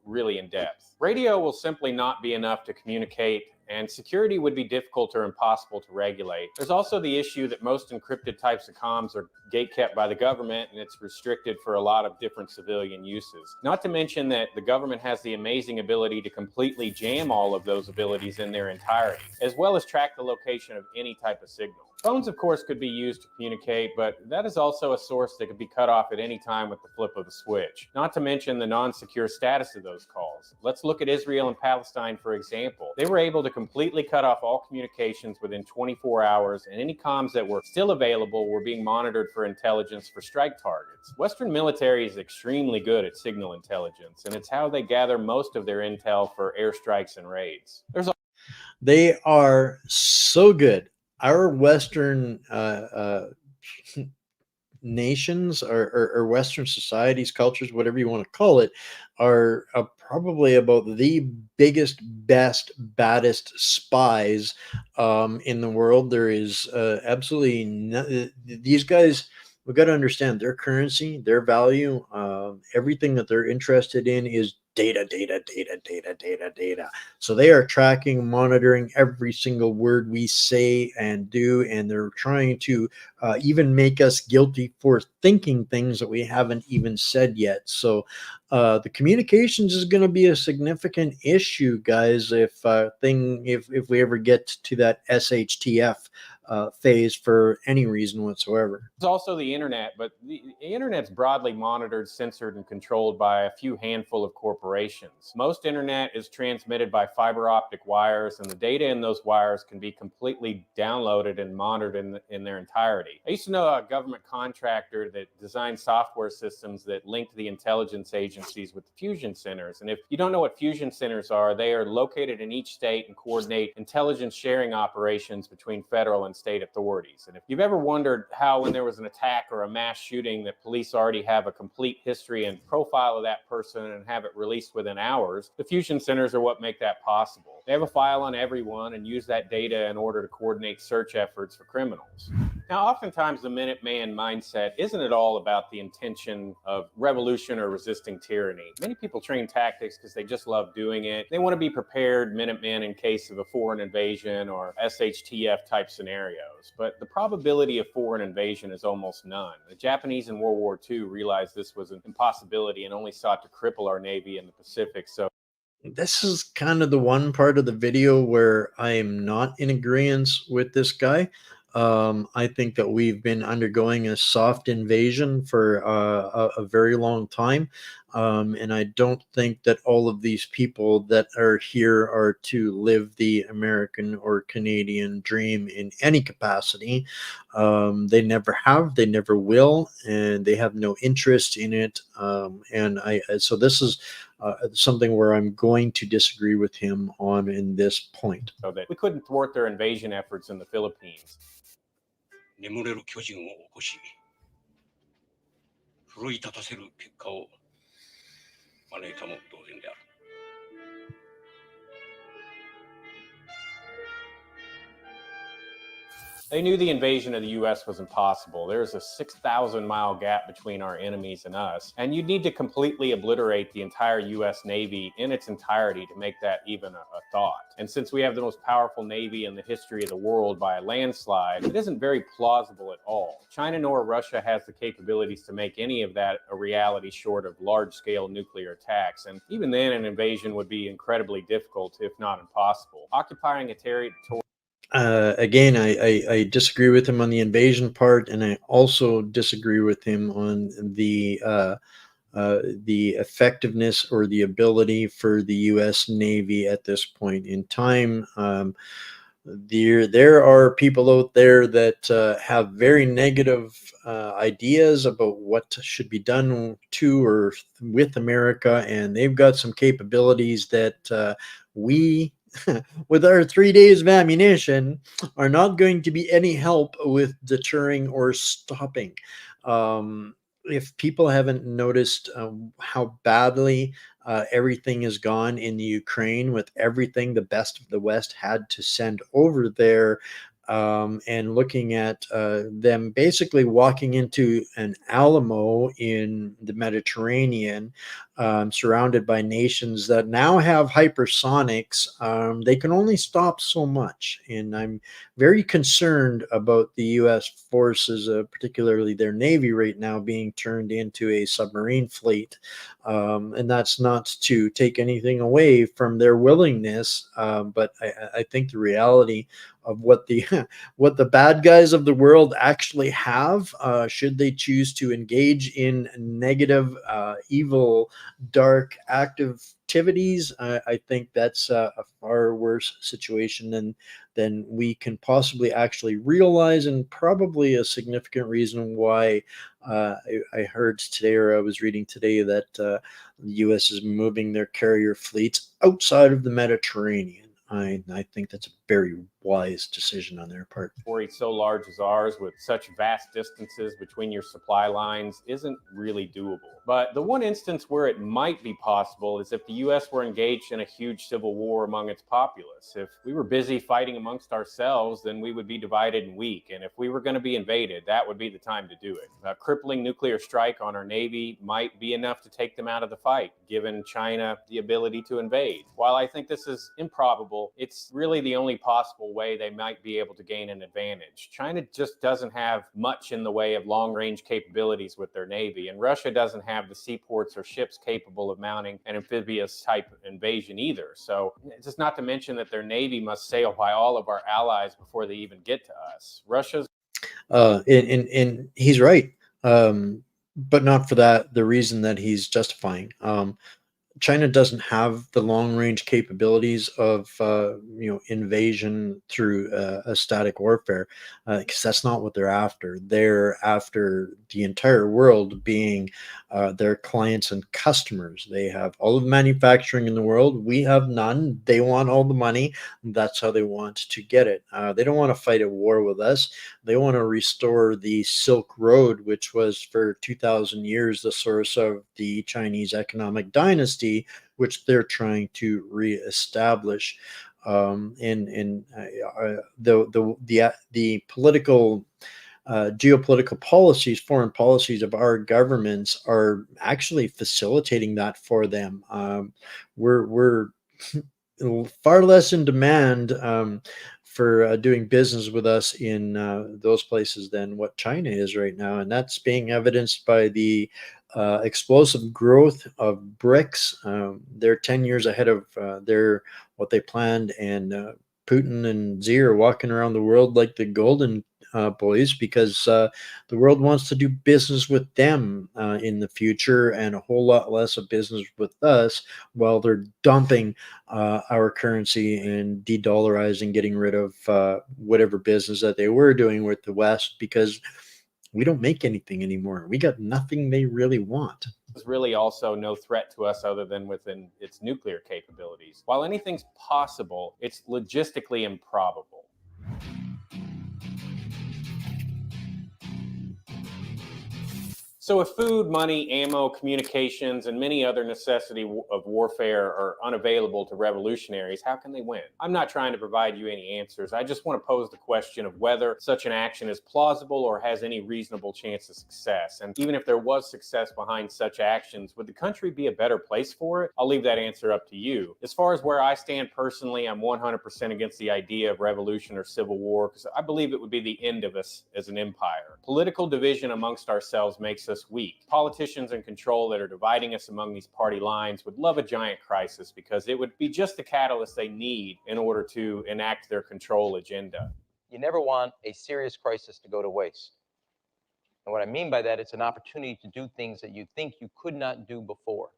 really in depth. Radio will simply not be enough to communicate, and security would be difficult or impossible to regulate. There's also the issue that most encrypted types of comms are gatekept by the government, and it's restricted for a lot of different civilian uses. Not to mention that the government has the amazing ability to completely jam all of those abilities in their entirety, as well as track the location of any type of signal. Phones, of course, could be used to communicate, but that is also a source that could be cut off at any time with the flip of a switch. Not to mention the non-secure status of those calls. Let's look at Israel and Palestine, for example. They were able to completely cut off all communications within 24 hours, and any comms that were still available were being monitored for intelligence for strike targets. Western military is extremely good at signal intelligence, and it's how they gather most of their intel for airstrikes and raids. They are so good. Our Western nations or Western societies, cultures, whatever you want to call it, are probably about the biggest, best, baddest spies in the world. There is absolutely these guys. We've got to understand their currency, their value, everything that they're interested in is data, data, data, data, data, data. So they are tracking, monitoring every single word we say and do, and they're trying to even make us guilty for thinking things that we haven't even said yet. So the communications is going to be a significant issue, guys, if we ever get to that SHTF phase for any reason whatsoever. There's also the internet, but the internet's broadly monitored, censored, and controlled by a few handful of corporations. Most internet is transmitted by fiber optic wires, and the data in those wires can be completely downloaded and monitored in their entirety. I used to know a government contractor that designed software systems that linked the intelligence agencies with the fusion centers. And if you don't know what fusion centers are, they are located in each state and coordinate intelligence sharing operations between federal and state authorities. And if you've ever wondered how, when there was an attack or a mass shooting, that police already have a complete history and profile of that person and have it released within hours, the fusion centers are what make that possible. They have a file on everyone and use that data in order to coordinate search efforts for criminals. Now, oftentimes the Minuteman mindset isn't at all about the intention of revolution or resisting tyranny. Many people train tactics because they just love doing it. They want to be prepared Minutemen in case of a foreign invasion or SHTF type scenarios. But the probability of foreign invasion is almost none. The Japanese in World War II realized this was an impossibility and only sought to cripple our Navy in the Pacific. So this is kind of the one part of the video where I am not in agreement with this guy. I think that we've been undergoing a soft invasion for a very long time. And I don't think that all of these people that are here are to live the American or Canadian dream in any capacity. They never have, they never will, and they have no interest in it. So this is something where I'm going to disagree with him on in this point. So that we couldn't thwart their invasion efforts in the Philippines. 眠れる巨人を起こし、奮い立たせる結果を招いたも同然である。They knew the invasion of the U.S. was impossible. There's a 6,000-mile gap between our enemies and us, and you'd need to completely obliterate the entire U.S. Navy in its entirety to make that even a thought. And since we have the most powerful Navy in the history of the world by a landslide, it isn't very plausible at all. China nor Russia has the capabilities to make any of that a reality short of large-scale nuclear attacks, and even then an invasion would be incredibly difficult, if not impossible. Occupying a territory Again, I disagree with him on the invasion part, and I also disagree with him on the effectiveness or the ability for the U.S. Navy at this point in time. There are people out there that have very negative ideas about what should be done to or with America, and they've got some capabilities that we with our 3 days of ammunition are not going to be any help with deterring or stopping. If people haven't noticed how badly everything has gone in the Ukraine, with everything the best of the West had to send over there, and looking at them basically walking into an Alamo in the Mediterranean, surrounded by nations that now have hypersonics, they can only stop so much. And I'm very concerned about the U.S. forces, particularly their Navy right now, being turned into a submarine fleet. And that's not to take anything away from their willingness, but I think the reality of what the what the bad guys of the world actually have, should they choose to engage in negative, evil, dark activities, I think that's a far worse situation than we can possibly actually realize, and probably a significant reason why I heard today, or I was reading today, that the U.S. is moving their carrier fleets outside of the Mediterranean. I think that's a very wise decision on their part. So large as ours, with such vast distances between your supply lines, isn't really doable. But the one instance where it might be possible is if the U.S. were engaged in a huge civil war among its populace. If we were busy fighting amongst ourselves, then we would be divided and weak. And if we were going to be invaded, that would be the time to do it. A crippling nuclear strike on our Navy might be enough to take them out of the fight, given China the ability to invade. While I think this is improbable, it's really the only possible way they might be able to gain an advantage. China just doesn't have much in the way of long-range capabilities with their Navy, and Russia doesn't have the seaports or ships capable of mounting an amphibious type invasion either. So just not to mention that their Navy must sail by all of our allies before they even get to us. Russia's and he's right, but not for the reason that he's justifying. China doesn't have the long-range capabilities of invasion through a static warfare, because that's not what they're after. They're after the entire world being their clients and customers. They have all of the manufacturing in the world. We have none. They want all the money. That's how they want to get it. They don't want to fight a war with us. They want to restore the Silk Road, which was for 2,000 years the source of the Chinese economic dynasty, which they're trying to reestablish. The political, geopolitical policies, foreign policies of our governments are actually facilitating that for them. We're far less in demand for doing business with us in those places than what China is right now, and that's being evidenced by the explosive growth of BRICS. They're 10 years ahead of what they planned, and Putin and Xi are walking around the world like the golden boys, because the world wants to do business with them in the future, and a whole lot less of business with us, while they're dumping our currency and de-dollarizing, getting rid of whatever business that they were doing with the West, because we don't make anything anymore. We got nothing they really want. Is really also no threat to us other than within its nuclear capabilities. While anything's possible, it's logistically improbable. So if food, money, ammo, communications, and many other necessities of warfare are unavailable to revolutionaries, how can they win? I'm not trying to provide you any answers. I just want to pose the question of whether such an action is plausible or has any reasonable chance of success. And even if there was success behind such actions, would the country be a better place for it? I'll leave that answer up to you. As far as where I stand personally, I'm 100% against the idea of revolution or civil war, because I believe it would be the end of us as an empire. Political division amongst ourselves makes us weak. Politicians in control that are dividing us among these party lines would love a giant crisis, because it would be just the catalyst they need in order to enact their control agenda. You never want a serious crisis to go to waste. And what I mean by that, it's an opportunity to do things that you think you could not do before.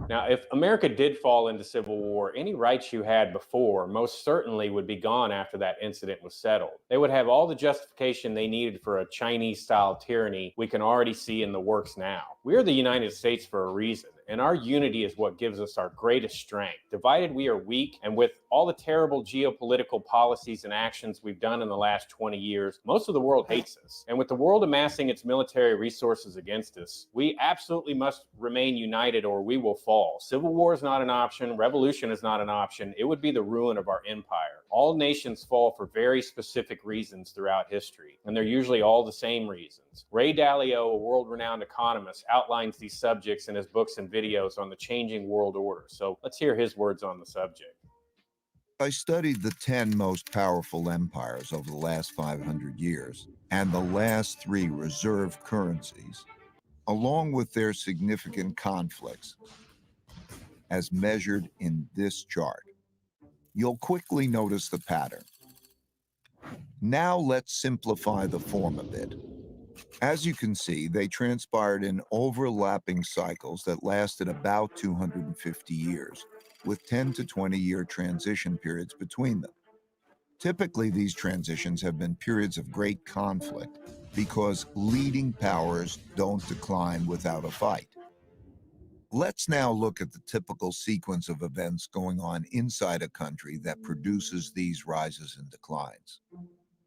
Now, if America did fall into civil war, any rights you had before most certainly would be gone after that incident was settled. They would have all the justification they needed for a Chinese-style tyranny we can already see in the works now. We are the United States for a reason, and our unity is what gives us our greatest strength. Divided, we are weak, and with all the terrible geopolitical policies and actions we've done in the last 20 years, most of the world hates us. And with the world amassing its military resources against us, we absolutely must remain united or we will fall. Civil war is not an option. Revolution is not an option. It would be the ruin of our empire. All nations fall for very specific reasons throughout history, and they're usually all the same reasons. Ray Dalio, a world-renowned economist, outlines these subjects in his books and videos on the changing world order. So let's hear his words on the subject. I studied the 10 most powerful empires over the last 500 years and the last 3 reserve currencies, along with their significant conflicts, as measured in this chart. You'll quickly notice the pattern. Now let's simplify the form a bit. As you can see, they transpired in overlapping cycles that lasted about 250 years, with 10 to 20-year transition periods between them. Typically, these transitions have been periods of great conflict because leading powers don't decline without a fight. Let's now look at the typical sequence of events going on inside a country that produces these rises and declines.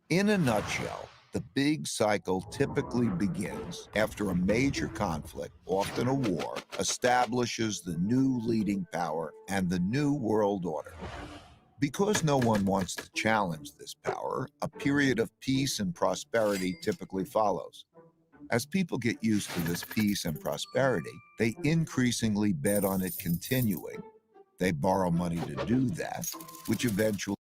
In a nutshell, the big cycle typically begins after a major conflict, often a war, establishes the new leading power and the new world order. Because no one wants to challenge this power, a period of peace and prosperity typically follows. As people get used to this peace and prosperity, they increasingly bet on it continuing. They borrow money to do that, which eventually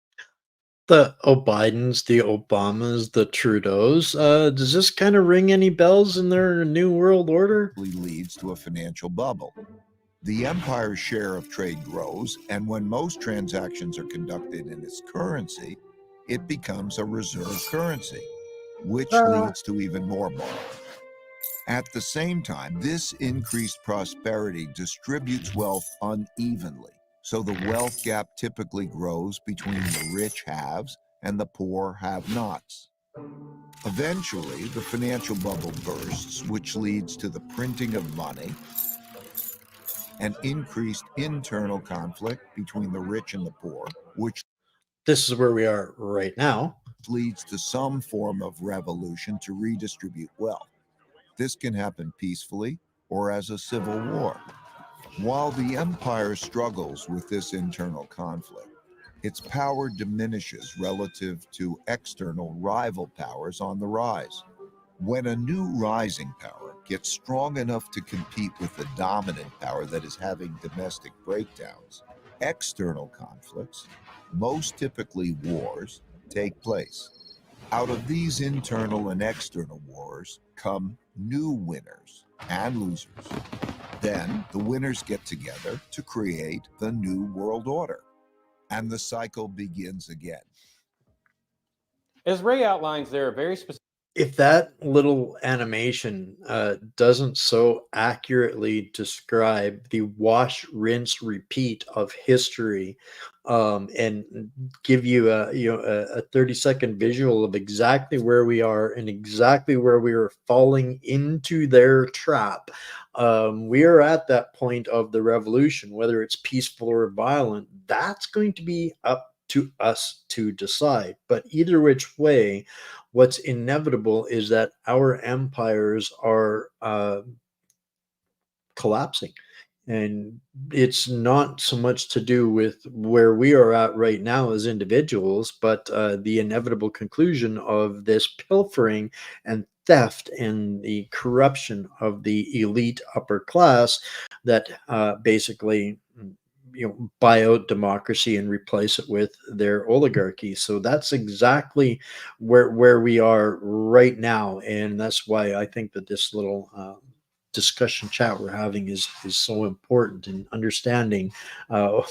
The Bidens, the Obamas, the Trudeaus. Does this kind of ring any bells in their new world order? leads to a financial bubble. The empire's share of trade grows, and when most transactions are conducted in its currency, it becomes a reserve currency, which leads to even more borrowing. At the same time, this increased prosperity distributes wealth unevenly, so the wealth gap typically grows between the rich haves and the poor have-nots. Eventually, the financial bubble bursts, which leads to the printing of money and increased internal conflict between the rich and the poor, which This is where we are right now. leads to some form of revolution to redistribute wealth. This can happen peacefully or as a civil war. While the empire struggles with this internal conflict, its power diminishes relative to external rival powers on the rise. When a new rising power gets strong enough to compete with the dominant power that is having domestic breakdowns, external conflicts, most typically wars, take place. Out of these internal and external wars come new winners and losers. Then the winners get together to create the new world order, and the cycle begins again. As Ray outlines, there are very specific if that little animation doesn't so accurately describe the wash, rinse, repeat of history, and give you a 30-second visual of exactly where we are and exactly where we are falling into their trap. We are at that point of the revolution, whether it's peaceful or violent. That's going to be up to us to decide. But either which way, what's inevitable is that our empires are collapsing. And it's not so much to do with where we are at right now as individuals, but the inevitable conclusion of this pilfering and theft and the corruption of the elite upper class that basically buy out democracy and replace it with their oligarchy. So that's exactly where we are right now, and that's why I think that this little discussion chat we're having is so important in understanding. uh,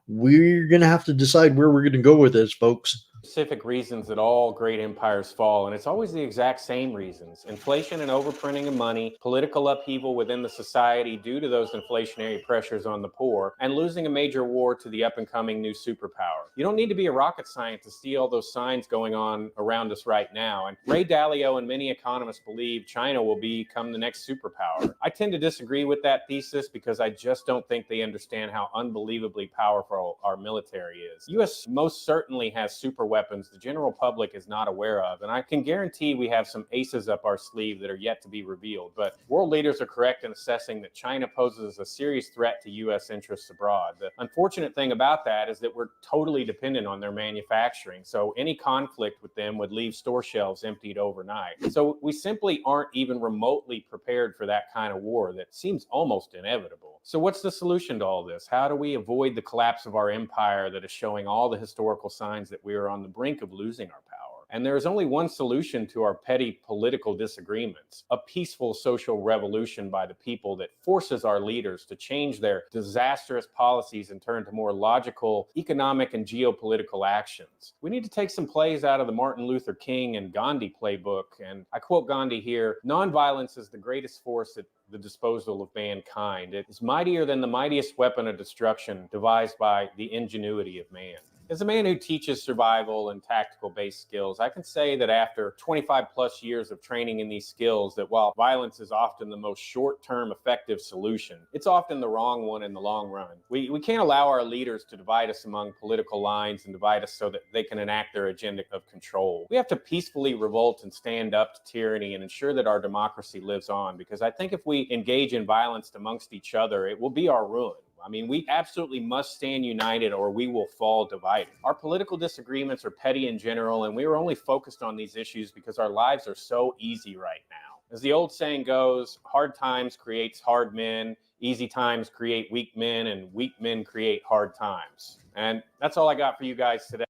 we're gonna have to decide where we're gonna go with this, folks. Specific reasons that all great empires fall, and it's always the exact same reasons: inflation and overprinting of money, political upheaval within the society due to those inflationary pressures on the poor, and losing a major war to the up-and-coming new superpower. You don't need to be a rocket scientist to see all those signs going on around us right now, and Ray Dalio and many economists believe China will become the next superpower. I tend to disagree with that thesis because I just don't think they understand how unbelievably powerful our military is. The U.S. most certainly has super weapons the general public is not aware of, and I can guarantee we have some aces up our sleeve that are yet to be revealed. But world leaders are correct in assessing that China poses a serious threat to U.S. interests abroad. The unfortunate thing about that is that we're totally dependent on their manufacturing, so any conflict with them would leave store shelves emptied overnight. So we simply aren't even remotely prepared for that kind of war that seems almost inevitable. So what's the solution to all this? How do we avoid the collapse of our empire that is showing all the historical signs that we are on the brink of losing our power? And there is only one solution to our petty political disagreements: a peaceful social revolution by the people that forces our leaders to change their disastrous policies and turn to more logical economic and geopolitical actions. We need to take some plays out of the Martin Luther King and Gandhi playbook, and I quote Gandhi here: "Nonviolence is the greatest force at the disposal of mankind. It is mightier than the mightiest weapon of destruction devised by the ingenuity of man." As a man who teaches survival and tactical-based skills, I can say that after 25 plus years of training in these skills, that while violence is often the most short-term effective solution, it's often the wrong one in the long run. We can't allow our leaders to divide us among political lines and divide us so that they can enact their agenda of control. We have to peacefully revolt and stand up to tyranny and ensure that our democracy lives on, because I think if we engage in violence amongst each other, it will be our ruin. I mean, we absolutely must stand united or we will fall divided. Our political disagreements are petty in general, and we are only focused on these issues because our lives are so easy right now. As the old saying goes, hard times creates hard men, easy times create weak men, and weak men create hard times. And that's all I got for you guys today.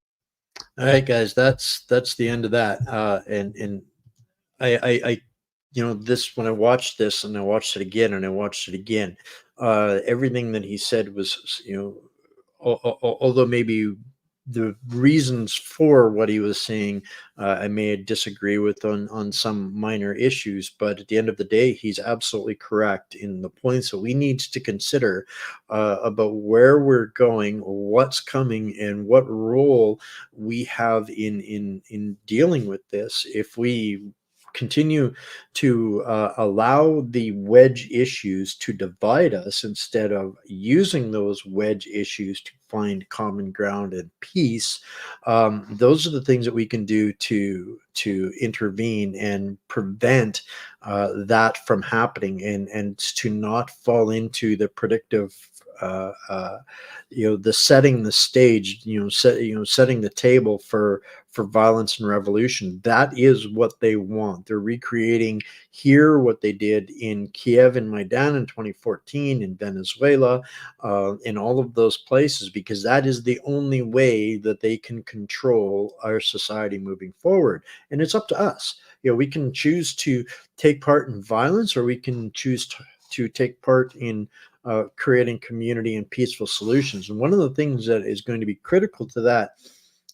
All right, guys, that's the end of that. And I this, when I watched this and I watched it again and I watched it again, everything that he said was, although maybe the reasons for what he was saying, I may disagree with on some minor issues, but at the end of the day, he's absolutely correct in the points that we need to consider about where we're going, what's coming, and what role we have in dealing with this. If we continue to allow the wedge issues to divide us instead of using those wedge issues to find common ground and peace, those are the things that we can do to intervene and prevent that from happening, and to not fall into the predictive the setting the stage, setting the table for violence and revolution. That is what they want. They're recreating here what they did in Kiev and Maidan in 2014, in Venezuela, in all of those places, because that is the only way that they can control our society moving forward. And it's up to us. We can choose to take part in violence, or we can choose to take part in creating community and peaceful solutions. And one of the things that is going to be critical to that,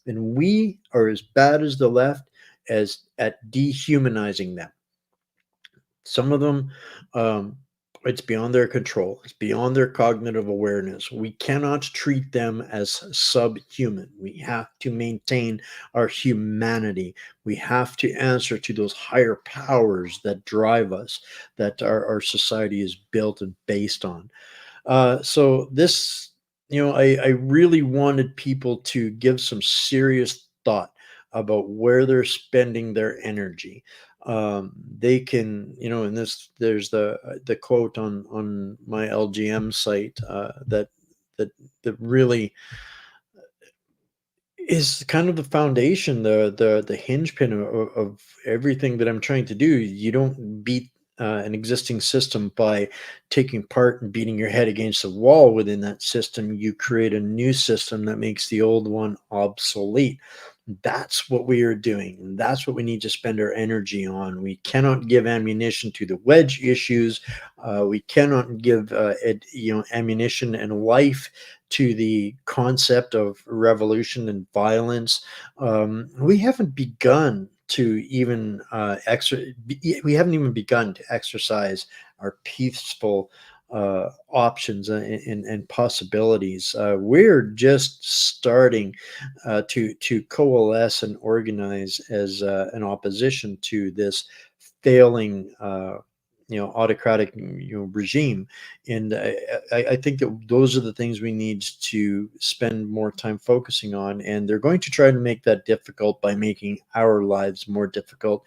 and we are as bad as the left as at dehumanizing them. Some of them, it's beyond their control. It's beyond their cognitive awareness. We cannot treat them as subhuman. We have to maintain our humanity. We have to answer to those higher powers that drive us, that our society is built and based on. So this, I really wanted people to give some serious thought about where they're spending their energy. They can, and there's the quote on my LGM site that really is kind of the foundation, the hinge pin of everything that I'm trying to do. You don't beat an existing system by taking part and beating your head against the wall within that system. You create a new system that makes the old one obsolete. That's what we are doing. And that's what we need to spend our energy on. We cannot give ammunition to the wedge issues. We cannot give ammunition and life to the concept of revolution and violence. We haven't begun to even we haven't even begun to exercise our peaceful options and possibilities. We're just starting to coalesce and organize as an opposition to this failing autocratic regime. And I think that those are the things we need to spend more time focusing on, and they're going to try to make that difficult by making our lives more difficult.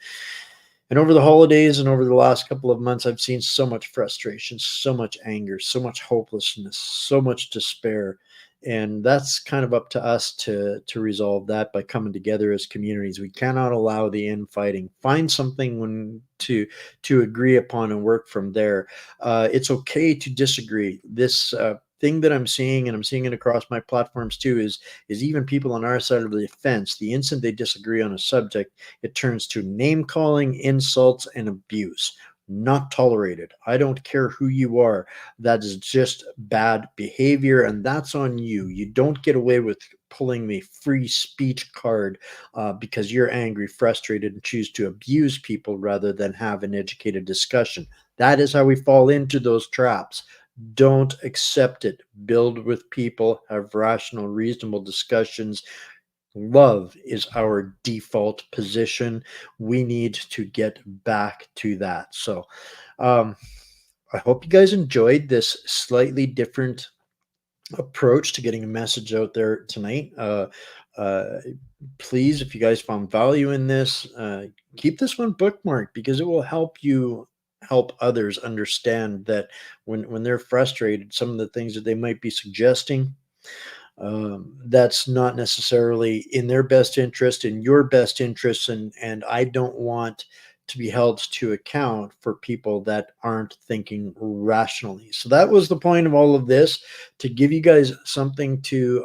And over the holidays and over the last couple of months, I've seen so much frustration, so much anger, so much hopelessness, so much despair. And that's kind of up to us to resolve that by coming together as communities. We cannot allow the infighting. Find something to agree upon and work from there. It's okay to disagree. This thing that I'm seeing, and I'm seeing it across my platforms too, is even people on our side of the fence, the instant they disagree on a subject, it turns to name calling, insults, and abuse. Not tolerated. I don't care who you are. That is just bad behavior, and that's on you. You don't get away with pulling the free speech card because you're angry, frustrated, and choose to abuse people rather than have an educated discussion. That is how we fall into those traps. Don't accept it. Build with people, have rational, reasonable discussions. Love is our default position. We need to get back to that. So, I hope you guys enjoyed this slightly different approach to getting a message out there tonight. Uh, Please, if you guys found value in this, keep this one bookmarked, because it will help you help others understand that when they're frustrated, some of the things that they might be suggesting, that's not necessarily in their best interest, in your best interest, and I don't want to be held to account for people that aren't thinking rationally. So that was the point of all of this, to give you guys something to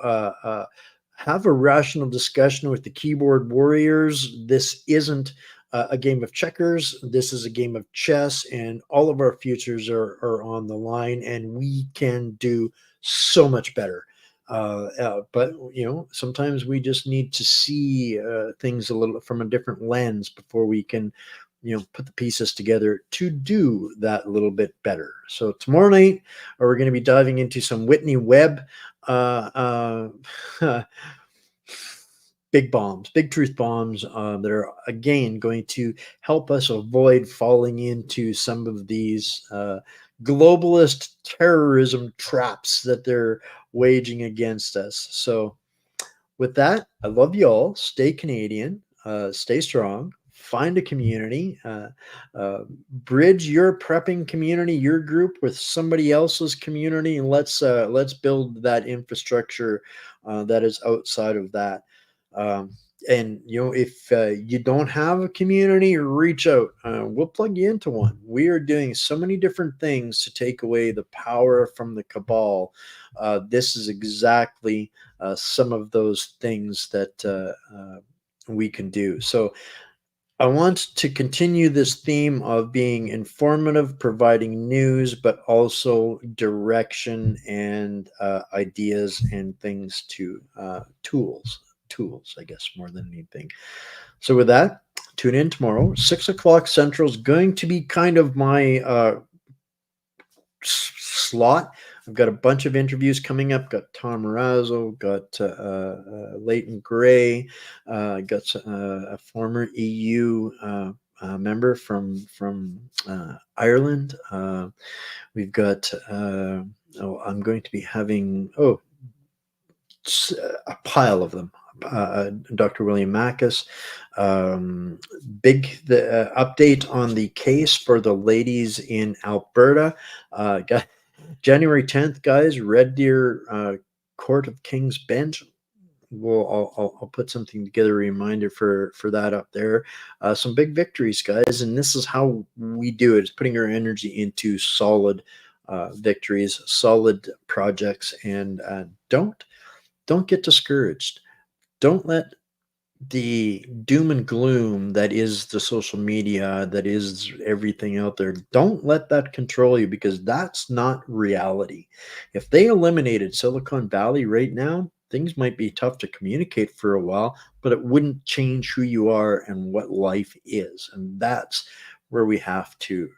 have a rational discussion with the keyboard warriors. This isn't a game of checkers. This is a game of chess, and all of our futures are on the line, and we can do so much better. But sometimes we just need to see things a little from a different lens before we can put the pieces together to do that a little bit better. So tomorrow night we're going to be diving into some Whitney Webb big bombs, big truth bombs that are again going to help us avoid falling into some of these globalist terrorism traps that they're waging against us. So with that, I love you all. Stay Canadian, stay strong, find a community, bridge your prepping community, your group, with somebody else's community, and let's build that infrastructure that is outside of that. And if you don't have a community, reach out. We'll plug you into one. We are doing so many different things to take away the power from the cabal. This is exactly some of those things that we can do. So I want to continue this theme of being informative, providing news, but also direction and ideas and things to tools, I guess, more than anything. So with that, tune in tomorrow. 6 o'clock Central is going to be kind of my slot. I've got a bunch of interviews coming up. Got Tom Marazzo, got Leighton Gray, got a former EU member from Ireland. We've got I'm going to be having a pile of them. Dr. William Mackus. Big update on the case for the ladies in Alberta. Got January 10th, guys. Red Deer Court of King's Bench. I'll put something together, a reminder for that up there. Some big victories, guys, and this is how we do it. It's putting our energy into solid victories, solid projects, and don't get discouraged. Don't let the doom and gloom that is the social media, that is everything out there, don't let that control you, because that's not reality. If they eliminated Silicon Valley right now, things might be tough to communicate for a while, but it wouldn't change who you are and what life is. And that's where we have to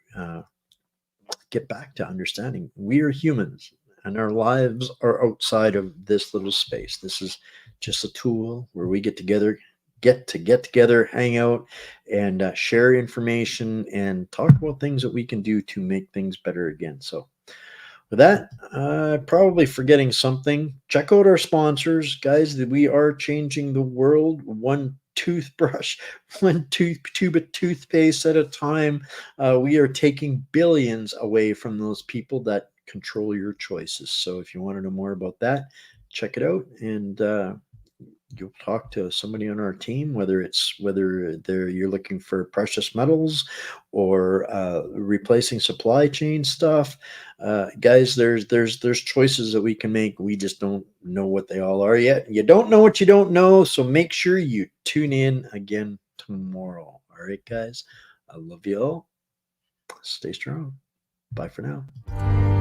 get back to understanding we are humans and our lives are outside of this little space. This is just a tool where we get together, hang out, and share information and talk about things that we can do to make things better again. So with that, probably forgetting something. Check out our sponsors, guys. We are changing the world one toothbrush, one tube of toothpaste at a time. We are taking billions away from those people that control your choices. So if you want to know more about that, check it out, and you'll talk to somebody on our team, whether you're looking for precious metals or replacing supply chain stuff. Guys, there's choices that we can make. We just don't know what they all are yet. You don't know what you don't know, so make sure you tune in again tomorrow. All right, guys, I love you all. Stay strong. Bye for now.